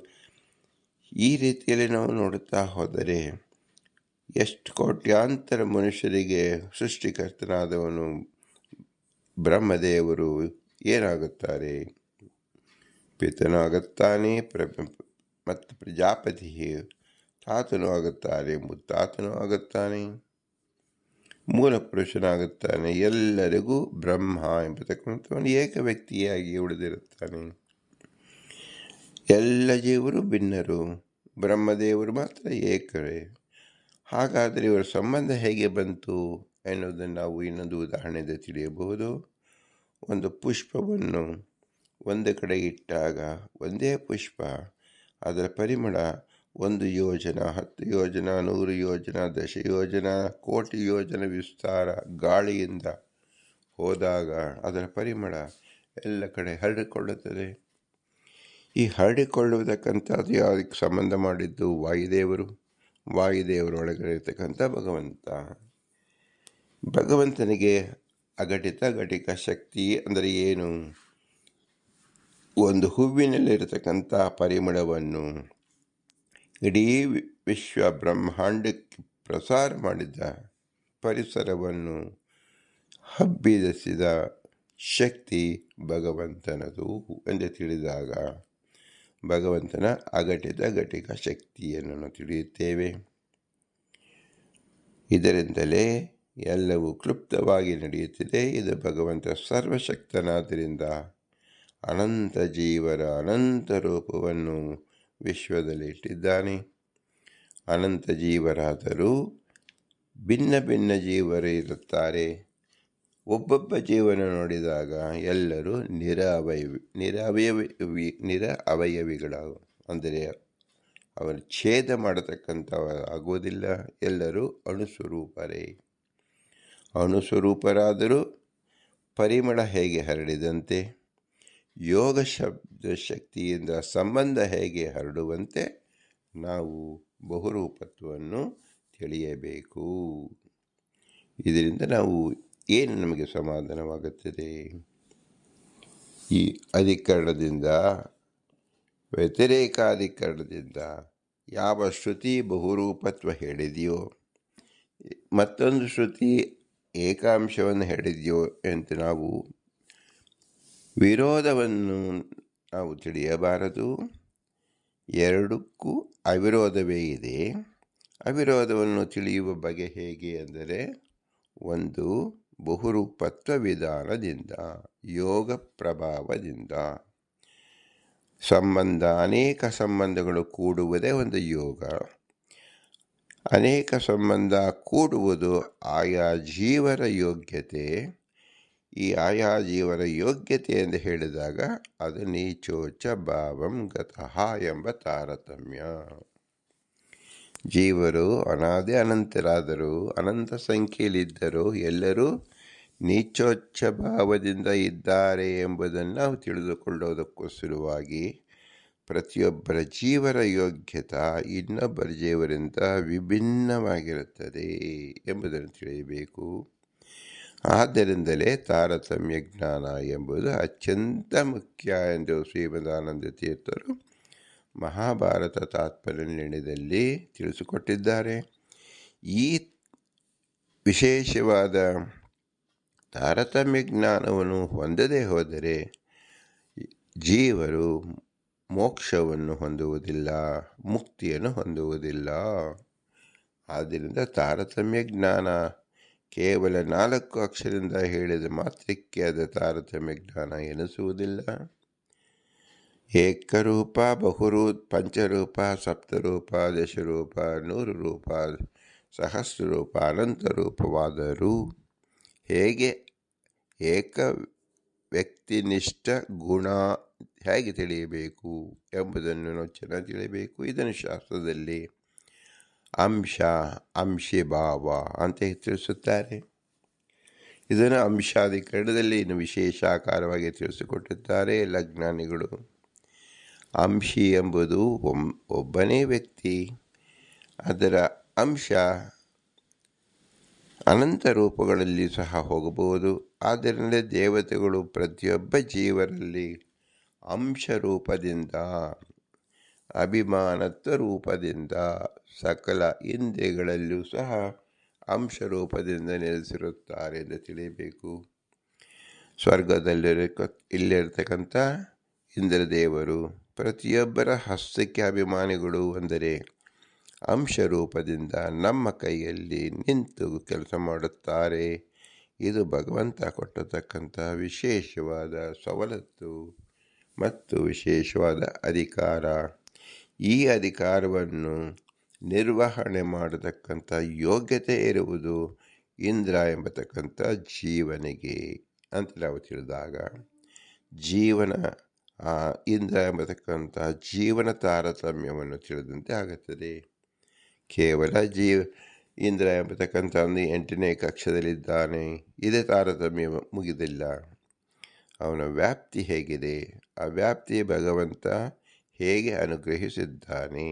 ಈ ರೀತಿಯಲ್ಲಿ ನಾವು ನೋಡುತ್ತಾ ಹೋದರೆ ಎಷ್ಟು ಕೋಟ್ಯಾಂತರ ಮನುಷ್ಯರಿಗೆ ಸೃಷ್ಟಿಕರ್ತನಾದವನು ಬ್ರಹ್ಮದೇವರು ಏನಾಗುತ್ತಾರೆ? ಪಿತನೂ ಆಗುತ್ತಾನೆ, ಮತ್ತು ಪ್ರಜಾಪತಿ ತಾತನೂ ಆಗುತ್ತಾರೆ, ಮುತ್ತಾತನೂ ಆಗುತ್ತಾನೆ, ಮೂಲ ಪುರುಷನಾಗುತ್ತಾನೆ. ಎಲ್ಲರಿಗೂ ಬ್ರಹ್ಮ ಎಂಬತಕ್ಕಂಥವನು ಏಕ ವ್ಯಕ್ತಿಯಾಗಿ ಉಳಿದಿರುತ್ತಾನೆ. ಎಲ್ಲ ಜೀವರು ಭಿನ್ನರು, ಬ್ರಹ್ಮದೇವರು ಮಾತ್ರ ಏಕರೇ. ಹಾಗಾದರೆ ಇವರ ಸಂಬಂಧ ಹೇಗೆ ಬಂತು ಎನ್ನುವುದನ್ನು ನಾವು ಇನ್ನೊಂದು ಉದಾಹರಣೆಯಿಂದ ತಿಳಿಯಬಹುದು. ಒಂದು ಪುಷ್ಪವನ್ನು ಒಂದು ಕಡೆ ಇಟ್ಟಾಗ ಒಂದೇ ಪುಷ್ಪ, ಅದರ ಪರಿಮಳ 1 ಯೋಜನ, 10 ಯೋಜನ, 100 ಯೋಜನ, 10 ಯೋಜನ, 1,000,000 ಯೋಜನ ವಿಸ್ತಾರ ಗಾಳಿಯಿಂದ ಹೋದಾಗ ಅದರ ಪರಿಮಳ ಎಲ್ಲ ಕಡೆ ಹರಡಿಕೊಳ್ಳುತ್ತದೆ. ಈ ಹರಡಿಕೊಳ್ಳುವುದಕ್ಕಂಥದ್ದು ಯಾವುದಕ್ಕೆ ಸಂಬಂಧ ಮಾಡಿದ್ದು? ವಾಯುದೇವರು. ವಾಯುದೇವರೊಳಗಡೆ ಇರತಕ್ಕಂಥ ಭಗವಂತನಿಗೆ ಅಘಟಿಕ ಶಕ್ತಿ ಅಂದರೆ ಏನು? ಒಂದು ಹೂವಿನಲ್ಲಿರತಕ್ಕಂಥ ಪರಿಮಳವನ್ನು ಇಡೀ ವಿಶ್ವ ಬ್ರಹ್ಮಾಂಡಕ್ಕೆ ಪ್ರಸಾರ ಮಾಡಿದ, ಪರಿಸರವನ್ನು ಹಬ್ಬಿಸಿದ ಶಕ್ತಿ ಭಗವಂತನದು ಎಂದು ತಿಳಿದಾಗ ಭಗವಂತನ ಅಘಟಿಕ ಶಕ್ತಿಯನ್ನು ನಾವು ತಿಳಿಯುತ್ತೇವೆ. ಇದರಿಂದಲೇ ಎಲ್ಲವೂ ಕ್ಲುಪ್ತವಾಗಿ ನಡೆಯುತ್ತಿದೆ. ಇದು ಭಗವಂತ ಸರ್ವಶಕ್ತನಾದ್ದರಿಂದ ಅನಂತ ಜೀವರ ಅನಂತ ರೂಪವನ್ನು ವಿಶ್ವದಲ್ಲಿ ಇಟ್ಟಿದ್ದಾನೆ. ಅನಂತ ಜೀವರಾದರೂ ಭಿನ್ನ ಭಿನ್ನ ಜೀವರು ಇರುತ್ತಾರೆ. ಒಬ್ಬೊಬ್ಬ ಜೀವನ ನೋಡಿದಾಗ ಎಲ್ಲರೂ ನಿರ ಅವಯವಿಗಳು. ಅಂದರೆ ಅವನು ಛೇದ ಮಾಡತಕ್ಕಂಥ ಆಗುವುದಿಲ್ಲ. ಎಲ್ಲರೂ ಅಣುಸ್ವರೂಪರೇ. ಅಣುಸ್ವರೂಪರಾದರೂ ಪರಿಮಳ ಹೇಗೆ ಹರಡಿದಂತೆ, ಯೋಗ ಶಕ್ತಿಯಿಂದ ಸಂಬಂಧ ಹೇಗೆ ಹರಡುವಂತೆ ನಾವು ಬಹುರೂಪತ್ವವನ್ನು ತಿಳಿಯಬೇಕು. ಇದರಿಂದ ನಾವು ಏನು ನಮಗೆ ಸಮಾಧಾನವಾಗುತ್ತದೆ? ಈ ಅಧಿಕರಣದಿಂದ, ವ್ಯತಿರೇಕಾಧಿಕರಣದಿಂದ ಯಾವ ಶ್ರುತಿ ಬಹುರೂಪತ್ವ ಹೇಳಿದೆಯೋ, ಮತ್ತೊಂದು ಶ್ರುತಿ ಏಕಾಂಶವನ್ನು ಹೇಳಿದೆಯೋ ಅಂತ ನಾವು ವಿರೋಧವನ್ನು ನಾವು ತಿಳಿಯಬಾರದು. ಎರಡಕ್ಕೂ ಅವಿರೋಧವೇ ಇದೆ. ಅವಿರೋಧವನ್ನು ತಿಳಿಯುವ ಬಗೆ ಹೇಗೆ ಅಂದರೆ, ಒಂದು ಬಹುರೂಪತ್ವ ವಿಧಾನದಿಂದ, ಯೋಗ ಪ್ರಭಾವದಿಂದ. ಅನೇಕ ಸಂಬಂಧಗಳು ಕೂಡುವುದೇ ಒಂದು ಯೋಗ. ಅನೇಕ ಸಂಬಂಧ ಕೂಡುವುದು ಆಯಾ ಜೀವರ ಯೋಗ್ಯತೆ. ಈ ಆಯಾ ಜೀವರ ಯೋಗ್ಯತೆ ಎಂದು ಹೇಳಿದಾಗ ಅದು ನೀಚೋಚ ಭಾವಂ ಗತಃ ಎಂಬ ತಾರತಮ್ಯ. ಜೀವರು ಅನಾದಿ ಅನಂತರಾದರೂ, ಅನಂತ ಸಂಖ್ಯೆಯಲ್ಲಿದ್ದರೂ ಎಲ್ಲರೂ ನೀಚೋಚ್ಚ ಭಾವದಿಂದ ಇದ್ದಾರೆ ಎಂಬುದನ್ನು ನಾವು ತಿಳಿದುಕೊಳ್ಳೋದಕ್ಕೋಸ್ಕರವಾಗಿ ಪ್ರತಿಯೊಬ್ಬರ ಜೀವರ ಯೋಗ್ಯತೆ ಇನ್ನೊಬ್ಬರ ಜೀವರಿಂದ ವಿಭಿನ್ನವಾಗಿರುತ್ತದೆ ಎಂಬುದನ್ನು ತಿಳಿಯಬೇಕು. ಆದ್ದರಿಂದಲೇ ತಾರತಮ್ಯ ಜ್ಞಾನ ಎಂಬುದು ಅತ್ಯಂತ ಮುಖ್ಯ ಎಂದು ಶ್ರೀಮದಾನಂದ ತೀರ್ಥರು ಮಹಾಭಾರತ ತಾತ್ಪರ್ಯನಿರ್ಣಯದಲ್ಲಿ ತಿಳಿಸಿಕೊಟ್ಟಿದ್ದಾರೆ. ಈ ವಿಶೇಷವಾದ ತಾರತಮ್ಯ ಜ್ಞಾನವನ್ನು ಹೊಂದದೇ ಹೋದರೆ ಜೀವರು ಮೋಕ್ಷವನ್ನು ಹೊಂದುವುದಿಲ್ಲ, ಮುಕ್ತಿಯನ್ನು ಹೊಂದುವುದಿಲ್ಲ. ಆದ್ದರಿಂದ ತಾರತಮ್ಯ ಜ್ಞಾನ ಕೇವಲ 4 ಅಕ್ಷರದಿಂದ ಹೇಳಿದ ಮಾತ್ರಕ್ಕೆ ಅದು ತಾರತಮ್ಯ ಜ್ಞಾನ ಎನಿಸುವುದಿಲ್ಲ. ಏಕರೂಪ, ಪಂಚರೂಪ, ಸಪ್ತರೂಪ, ದಶರೂಪ, 100 ರೂಪ, ಸಹಸ್ರರೂಪ, ಅನಂತರೂಪವಾದರೂ ಹೇಗೆ ಏಕ ವ್ಯಕ್ತಿನಿಷ್ಠ ಗುಣ ಹೇಗೆ ತಿಳಿಯಬೇಕು ಎಂಬುದನ್ನು ನಾವು ಚೆನ್ನಾಗಿ ತಿಳಿಯಬೇಕು. ಇದನ್ನು ಶಾಸ್ತ್ರದಲ್ಲಿ ಅಂಶಿಭಾವ ಅಂತ ತಿಳಿಸುತ್ತಾರೆ. ಇದನ್ನು ಅಂಶಾಧಿಕರಣದಲ್ಲಿ ಇನ್ನು ವಿಶೇಷ ಆಕಾರವಾಗಿ ತಿಳಿಸಿಕೊಟ್ಟಿದ್ದಾರೆ ಲಜ್ಞಾನಿಗಳು. ಅಂಶಿ ಎಂಬುದು ಒಬ್ಬನೇ ವ್ಯಕ್ತಿ. ಅದರ ಅಂಶ ಅನಂತ ರೂಪಗಳಲ್ಲಿ ಸಹ ಹೋಗಬಹುದು. ಆದ್ದರಿಂದ ದೇವತೆಗಳು ಪ್ರತಿಯೊಬ್ಬ ಜೀವರಲ್ಲಿ ಅಂಶ ರೂಪದಿಂದ, ಅಭಿಮಾನತ್ವ ರೂಪದಿಂದ, ಸಕಲ ಇಂದ್ರಿಯಗಳಲ್ಲೂ ಸಹ ಅಂಶ ರೂಪದಿಂದ ನೆಲೆಸಿರುತ್ತಾರೆ ಎಂದು ತಿಳಿಯಬೇಕು. ಇಲ್ಲಿರತಕ್ಕಂಥ ಇಂದ್ರದೇವರು ಪ್ರತಿಯೊಬ್ಬರ ಹಸ್ತಕ್ಕೆ ಅಭಿಮಾನಿಗಳು. ಅಂದರೆ ಅಂಶ ರೂಪದಿಂದ ನಮ್ಮ ಕೈಯಲ್ಲಿ ನಿಂತು ಕೆಲಸ ಮಾಡುತ್ತಾರೆ. ಇದು ಭಗವಂತ ಕೊಟ್ಟತಕ್ಕಂಥ ವಿಶೇಷವಾದ ಸವಲತ್ತು ಮತ್ತು ವಿಶೇಷವಾದ ಅಧಿಕಾರ. ಈ ಅಧಿಕಾರವನ್ನು ನಿರ್ವಹಣೆ ಮಾಡತಕ್ಕಂಥ ಯೋಗ್ಯತೆ ಇರುವುದು ಇಂದ್ರ ಎಂಬತಕ್ಕಂಥ ಜೀವನಿಗೆ ಅಂತ ನಾವು ತಿಳಿದಾಗ, ಇಂದ್ರ ಎಂಬತಕ್ಕಂಥ ಜೀವನ ತಾರತಮ್ಯವನ್ನು ತಿಳಿದಂತೆ ಆಗುತ್ತದೆ. ಕೇವಲ ಇಂದ್ರ ಎಂಬತಕ್ಕಂಥ 8ನೇ ಕಕ್ಷದಲ್ಲಿದ್ದಾನೆ, ಇದೇ ತಾರತಮ್ಯ ಮುಗಿದಿಲ್ಲ. ಅವನ ವ್ಯಾಪ್ತಿ ಹೇಗಿದೆ, ಆ ವ್ಯಾಪ್ತಿ ಭಗವಂತ ಹೇಗೆ ಅನುಗ್ರಹಿಸಿದ್ದಾನೆ,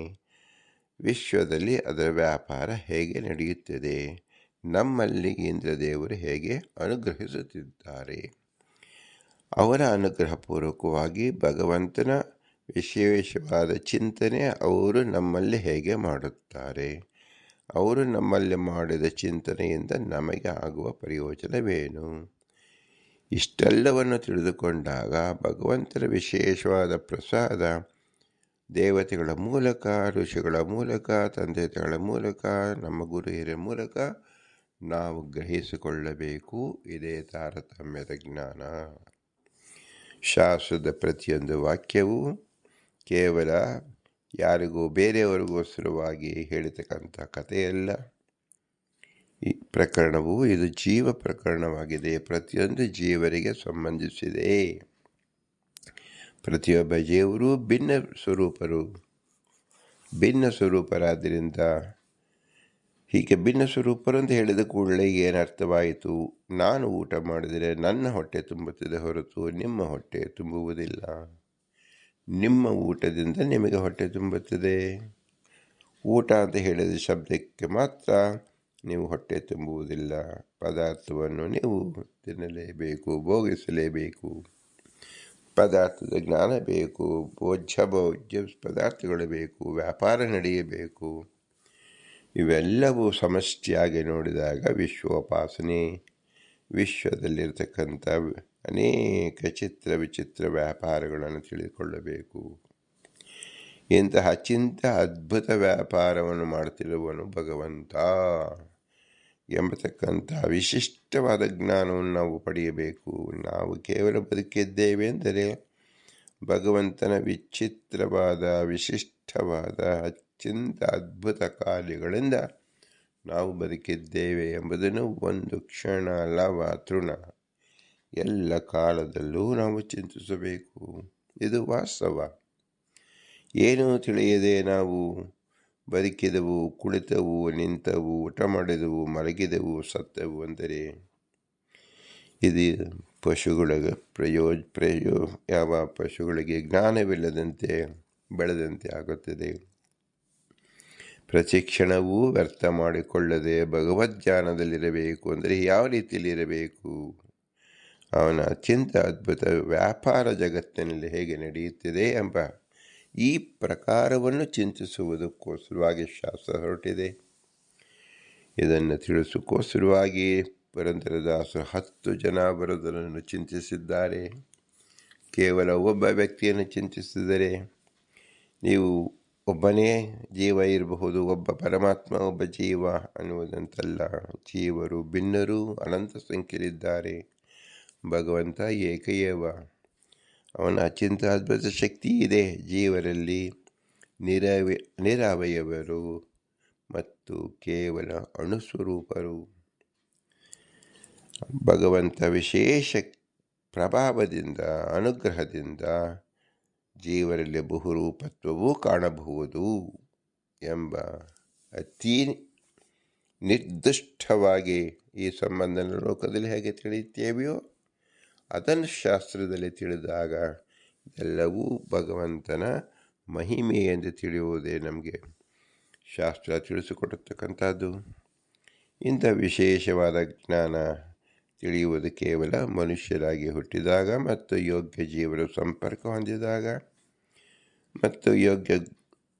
ವಿಶ್ವದಲ್ಲಿ ಅದರ ವ್ಯಾಪಾರ ಹೇಗೆ ನಡೆಯುತ್ತದೆ, ನಮ್ಮಲ್ಲಿ ಇಂದ್ರದೇವರು ಹೇಗೆ ಅನುಗ್ರಹಿಸುತ್ತಿದ್ದಾರೆ. ಅವರ ಅನುಗ್ರಹಪೂರ್ವಕವಾಗಿ ಭಗವಂತನ ವಿಶೇಷವಾದ ಚಿಂತನೆ ಅವರು ನಮ್ಮಲ್ಲಿ ಹೇಗೆ ಮಾಡುತ್ತಾರೆ, ಅವರು ನಮ್ಮಲ್ಲಿ ಮಾಡಿದ ಚಿಂತನೆಯಿಂದ ನಮಗೆ ಆಗುವ ಪ್ರಯೋಜನವೇನು, ಇಷ್ಟೆಲ್ಲವನ್ನು ತಿಳಿದುಕೊಂಡಾಗ ಭಗವಂತನ ವಿಶೇಷವಾದ ಪ್ರಸಾದ ದೇವತೆಗಳ ಮೂಲಕ, ಋಷಿಗಳ ಮೂಲಕ, ತಂದೆಗಳ ಮೂಲಕ, ನಮ್ಮ ಗುರು ಹಿರಿಯರ ಮೂಲಕ ನಾವು ಗ್ರಹಿಸಿಕೊಳ್ಳಬೇಕು. ಇದೇ ತಾರತಮ್ಯದ ಜ್ಞಾನ. ಶಾಸ್ತ್ರದ ಪ್ರತಿಯೊಂದು ವಾಕ್ಯವೂ ಕೇವಲ ಯಾರಿಗೂ ಬೇರೆಯವರಿಗೋಸ್ಕರವಾಗಿ ಹೇಳಿತಕ್ಕಂಥ ಕಥೆಯಲ್ಲ. ಈ ಪ್ರಕರಣವು ಇದು ಜೀವ ಪ್ರಕರಣವಾಗಿದೆ. ಪ್ರತಿಯೊಂದು ಜೀವರಿಗೆ ಸಂಬಂಧಿಸಿದೆ. ಪ್ರತಿಯೊಬ್ಬ ಜೀವರು ಭಿನ್ನ ಸ್ವರೂಪರಾದ್ದರಿಂದ ಹೀಗೆ ಭಿನ್ನ ಸ್ವರೂಪರು ಅಂತ ಹೇಳಿದ ಕೂಡಲೇ ಏನರ್ಥವಾಯಿತು? ನಾನು ಊಟ ಮಾಡಿದರೆ ನನ್ನ ಹೊಟ್ಟೆ ತುಂಬುತ್ತದೆ ಹೊರತು ನಿಮ್ಮ ಹೊಟ್ಟೆ ತುಂಬುವುದಿಲ್ಲ. ನಿಮ್ಮ ಊಟದಿಂದ ನಿಮಗೆ ಹೊಟ್ಟೆ ತುಂಬುತ್ತದೆ. ಊಟ ಅಂತ ಹೇಳಿದ ಶಬ್ದಕ್ಕೆ ಮಾತ್ರ ನೀವು ಹೊಟ್ಟೆ ತುಂಬುವುದಿಲ್ಲ. ಪದಾರ್ಥವನ್ನು ನೀವು ತಿನ್ನಲೇಬೇಕು, ಭೋಗಿಸಲೇಬೇಕು. ಪದಾರ್ಥದ ಜ್ಞಾನ ಬೇಕು, ಭೋಜ್ಯ ಪದಾರ್ಥಗಳು ಬೇಕು, ವ್ಯಾಪಾರ ನಡೆಯಬೇಕು. ಇವೆಲ್ಲವೂ ಸಮಷ್ಟಿಯಾಗಿ ನೋಡಿದಾಗ ವಿಶ್ವೋಪಾಸನೆ, ವಿಶ್ವದಲ್ಲಿರ್ತಕ್ಕಂಥ ಅನೇಕ ಚಿತ್ರ ವಿಚಿತ್ರ ವ್ಯಾಪಾರಗಳನ್ನು ತಿಳಿದುಕೊಳ್ಳಬೇಕು. ಇಂತಹ ಅದ್ಭುತ ವ್ಯಾಪಾರವನ್ನು ಮಾಡ್ತಿರುವನು ಭಗವಂತ ಎಂಬತಕ್ಕಂಥ ವಿಶಿಷ್ಟವಾದ ಜ್ಞಾನವನ್ನು ನಾವು ಪಡೆಯಬೇಕು. ನಾವು ಕೇವಲ ಬದುಕಿದ್ದೇವೆ ಎಂದರೆ ಭಗವಂತನ ವಿಚಿತ್ರವಾದ ವಿಶಿಷ್ಟವಾದ ಅತ್ಯಂತ ಅದ್ಭುತ ಕಾರ್ಯಗಳಿಂದ ನಾವು ಬದುಕಿದ್ದೇವೆ ಎಂಬುದನ್ನು ಒಂದು ಕ್ಷಣ ಲವ ತೃಣ ಎಲ್ಲ ಕಾಲದಲ್ಲೂ ನಾವು ಚಿಂತಿಸಬೇಕು. ಇದು ವಾಸ್ತವ. ಏನೂ ತಿಳಿಯದೆ ನಾವು ಬದುಕಿದೆವು, ಕುಳಿತವು, ನಿಂತವು, ಊಟ ಮಾಡಿದೆವು, ಮಲಗಿದೆವು, ಸತ್ತವು ಅಂದರೆ ಇದು ಯಾವ ಪಶುಗಳಿಗೆ ಜ್ಞಾನವಿಲ್ಲದಂತೆ ಬೆಳೆದಂತೆ ಆಗುತ್ತದೆ. ಪ್ರತಿಕ್ಷಣವೂ ವ್ಯರ್ಥ ಮಾಡಿಕೊಳ್ಳದೆ ಭಗವದ್ಧ್ಯಾನದಲ್ಲಿರಬೇಕು. ಅಂದರೆ ಯಾವ ರೀತಿಯಲ್ಲಿ ಇರಬೇಕು? ಅವನ ಅತ್ಯಂತ ಅದ್ಭುತ ವ್ಯಾಪಾರ ಜಗತ್ತಿನಲ್ಲಿ ಹೇಗೆ ನಡೆಯುತ್ತಿದೆ ಎಂಬ ಈ ಪ್ರಕಾರವನ್ನು ಚಿಂತಿಸುವುದಕ್ಕೋಸ್ಕರವಾಗಿ ಶಾಸ್ತ್ರ ಹೊರಟಿದೆ. ಇದನ್ನು ತಿಳಿಸೋಕ್ಕೋಸ್ಕರವಾಗಿ ಪುರಂದರದಾಸರು 10 ಜನ ಬರುವುದನ್ನು ಚಿಂತಿಸಿದ್ದಾರೆ. ಕೇವಲ ಒಬ್ಬ ವ್ಯಕ್ತಿಯನ್ನು ಚಿಂತಿಸಿದರೆ ನೀವು ಒಬ್ಬನೇ ಜೀವ ಇರಬಹುದು, ಒಬ್ಬ ಪರಮಾತ್ಮ, ಒಬ್ಬ ಜೀವ ಅನ್ನುವುದಂತಲ್ಲ. ಜೀವರು ಭಿನ್ನರು ಅನಂತ ಸಂಖ್ಯೆಯಲ್ಲಿದ್ದಾರೆ. ಭಗವಂತ ಏಕಯೇವ. ಅವನ ಅತ್ಯಂತ ಅದ್ಭುತ ಶಕ್ತಿ ಇದೆ ಜೀವರಲ್ಲಿ. ನಿರವಯವರು ಮತ್ತು ಕೇವಲ ಅಣುಸ್ವರೂಪರು. ಭಗವಂತ ವಿಶೇಷ ಪ್ರಭಾವದಿಂದ ಅನುಗ್ರಹದಿಂದ ಜೀವರಲ್ಲಿ ಬಹುರೂಪತ್ವವೂ ಕಾಣಬಹುದು ಎಂಬ ಅತಿ ನಿರ್ದಿಷ್ಟವಾಗಿ ಈ ಸಂಬಂಧನ ಲೋಕದಲ್ಲಿ ಹೇಗೆ ತಿಳಿಯುತ್ತೇವೆಯೋ ಅದನ್ನು ಶಾಸ್ತ್ರದಲ್ಲಿ ತಿಳಿದಾಗ ಎಲ್ಲವೂ ಭಗವಂತನ ಮಹಿಮೆ ಎಂದು ತಿಳಿಯುವುದೇ ನಮಗೆ ಶಾಸ್ತ್ರ ತಿಳಿಸಿಕೊಡತಕ್ಕಂಥದ್ದು. ಇಂಥ ವಿಶೇಷವಾದ ಜ್ಞಾನ ತಿಳಿಯುವುದು ಕೇವಲ ಮನುಷ್ಯರಾಗಿ ಹುಟ್ಟಿದಾಗ ಮತ್ತು ಯೋಗ್ಯ ಜೀವನ ಸಂಪರ್ಕ ಹೊಂದಿದಾಗ ಮತ್ತು ಯೋಗ್ಯ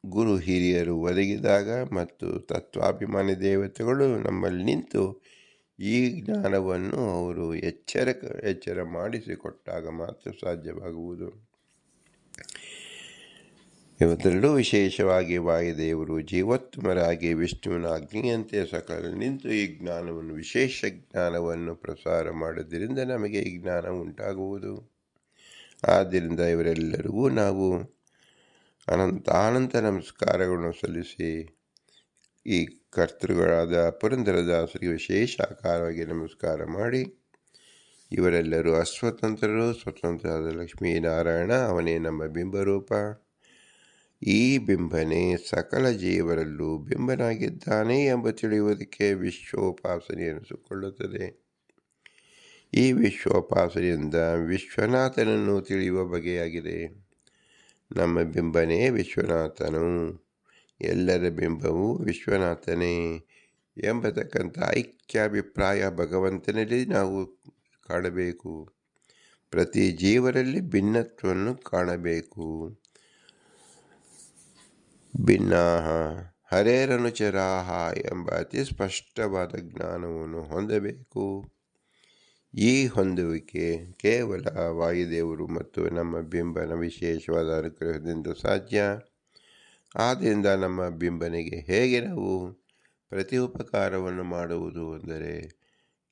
ಗುರು ಹಿರಿಯರು ಒದಗಿದಾಗ ಮತ್ತು ತತ್ವಾಭಿಮಾನಿ ದೇವತೆಗಳು ನಮ್ಮಲ್ಲಿ ನಿಂತು ಈ ಜ್ಞಾನವನ್ನು ಅವರು ಎಚ್ಚರ ಮಾಡಿಸಿಕೊಟ್ಟಾಗ ಮಾತ್ರ ಸಾಧ್ಯವಾಗುವುದು. ಇವತ್ತೆರಡೂ ವಿಶೇಷವಾಗಿ ವಾಯುದೇವರು ಜೀವೋತ್ತಮರಾಗಿ ವಿಷ್ಣುವಿನ ಅಗ್ನಿಯಂತೆ ಸಕಲ ನಿಂತು ಈ ಜ್ಞಾನವನ್ನು ವಿಶೇಷ ಜ್ಞಾನವನ್ನು ಪ್ರಸಾರ ಮಾಡೋದ್ರಿಂದ ನಮಗೆ ಈ ಜ್ಞಾನ ಉಂಟಾಗುವುದು. ಆದ್ದರಿಂದ ಇವರೆಲ್ಲರಿಗೂ ನಾವು ಅನಂತ ನಮಸ್ಕಾರಗಳನ್ನು ಸಲ್ಲಿಸಿ ಈ ಕರ್ತೃಗಳಾದ ಪುರಂದರದಾಸರಿಗೆ ವಿಶೇಷ ಆಕಾರವಾಗಿ ನಮಸ್ಕಾರ ಮಾಡಿ, ಇವರೆಲ್ಲರೂ ಅಸ್ವತಂತ್ರರು, ಸ್ವತಂತ್ರರಾದ ಲಕ್ಷ್ಮೀನಾರಾಯಣ ಅವನೇ ನಮ್ಮ ಬಿಂಬರೂಪ. ಈ ಬಿಂಬನೇ ಸಕಲ ಜೀವರಲ್ಲೂ ಬಿಂಬನಾಗಿದ್ದಾನೆ ಎಂಬ ತಿಳಿಯುವುದಕ್ಕೆ ವಿಶ್ವೋಪಾಸನೆ ಎನಿಸಿಕೊಳ್ಳುತ್ತದೆ. ಈ ವಿಶ್ವೋಪಾಸನೆಯಿಂದ ವಿಶ್ವನಾಥನನ್ನು ತಿಳಿಯುವ ಬಗೆಯಾಗಿದೆ. ನಮ್ಮ ಬಿಂಬನೇ ವಿಶ್ವನಾಥನು, ಎಲ್ಲರ ಬಿಂಬವು ವಿಶ್ವನಾಥನೇ ಎಂಬತಕ್ಕಂಥ ಐಕ್ಯಾಭಿಪ್ರಾಯ ಭಗವಂತನಲ್ಲಿ ನಾವು ಕಾಣಬೇಕು. ಪ್ರತಿ ಜೀವರಲ್ಲಿ ಭಿನ್ನತ್ವವನ್ನು ಕಾಣಬೇಕು. ಭಿನ್ನಾಹ ಹರೇರನುಚರಾಹ ಎಂಬ ಅತಿ ಸ್ಪಷ್ಟವಾದ ಜ್ಞಾನವನ್ನು ಹೊಂದಬೇಕು. ಈ ಹೊಂದುವಿಕೆ ಕೇವಲ ವಾಯುದೇವರು ಮತ್ತು ನಮ್ಮ ಬಿಂಬನ ವಿಶೇಷವಾದ ಅನುಗ್ರಹದಿಂದ ಸಾಧ್ಯ. ಆದ್ದರಿಂದ ನಮ್ಮ ಬಿಂಬನಿಗೆ ಹೇಗೆ ನಾವು ಪ್ರತಿ ಉಪಕಾರವನ್ನು ಮಾಡುವುದು ಅಂದರೆ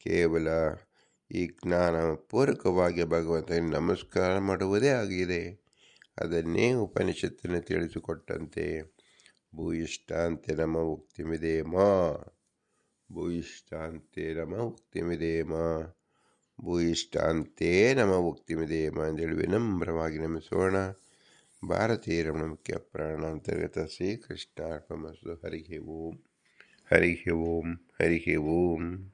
ಕೇವಲ ಈ ಜ್ಞಾನ ಪೂರ್ವಕವಾಗಿ ಭಗವಂತನಿಗೆ ನಮಸ್ಕಾರ ಮಾಡುವುದೇ ಆಗಿದೆ. ಅದನ್ನೇ ಉಪನಿಷತ್ತಿನ ತಿಳಿಸಿಕೊಟ್ಟಂತೆ ಭೂಯಿಷ್ಠಾಂತೆ ನಮ್ಮ ಉಕ್ತಿಮಿದೆ ಮಾ ಭೂಯಿಷ್ಠಾಂತೆ ನಮ ಉಕ್ತಿಮಿದೇಮ ಭೂಯಿಷ್ಠಾಂತೆ ನಮ ಉಕ್ತಿಮಿದೇಮ ಅಂತೇಳಿ ವಿನಮ್ರವಾಗಿ ನಮಿಸೋಣ. ಭಾರತೀಯ ರಮಣ ಮುಖ್ಯ ಪ್ರಾಣ ಅಂತರ್ಗತ ಶ್ರೀಕೃಷ್ಣಾರ್ಪಣಮಸ್ತು. ಹರಿ ಓಂ ಹರಿ ಓಂ ಹರಿ ಓಂ.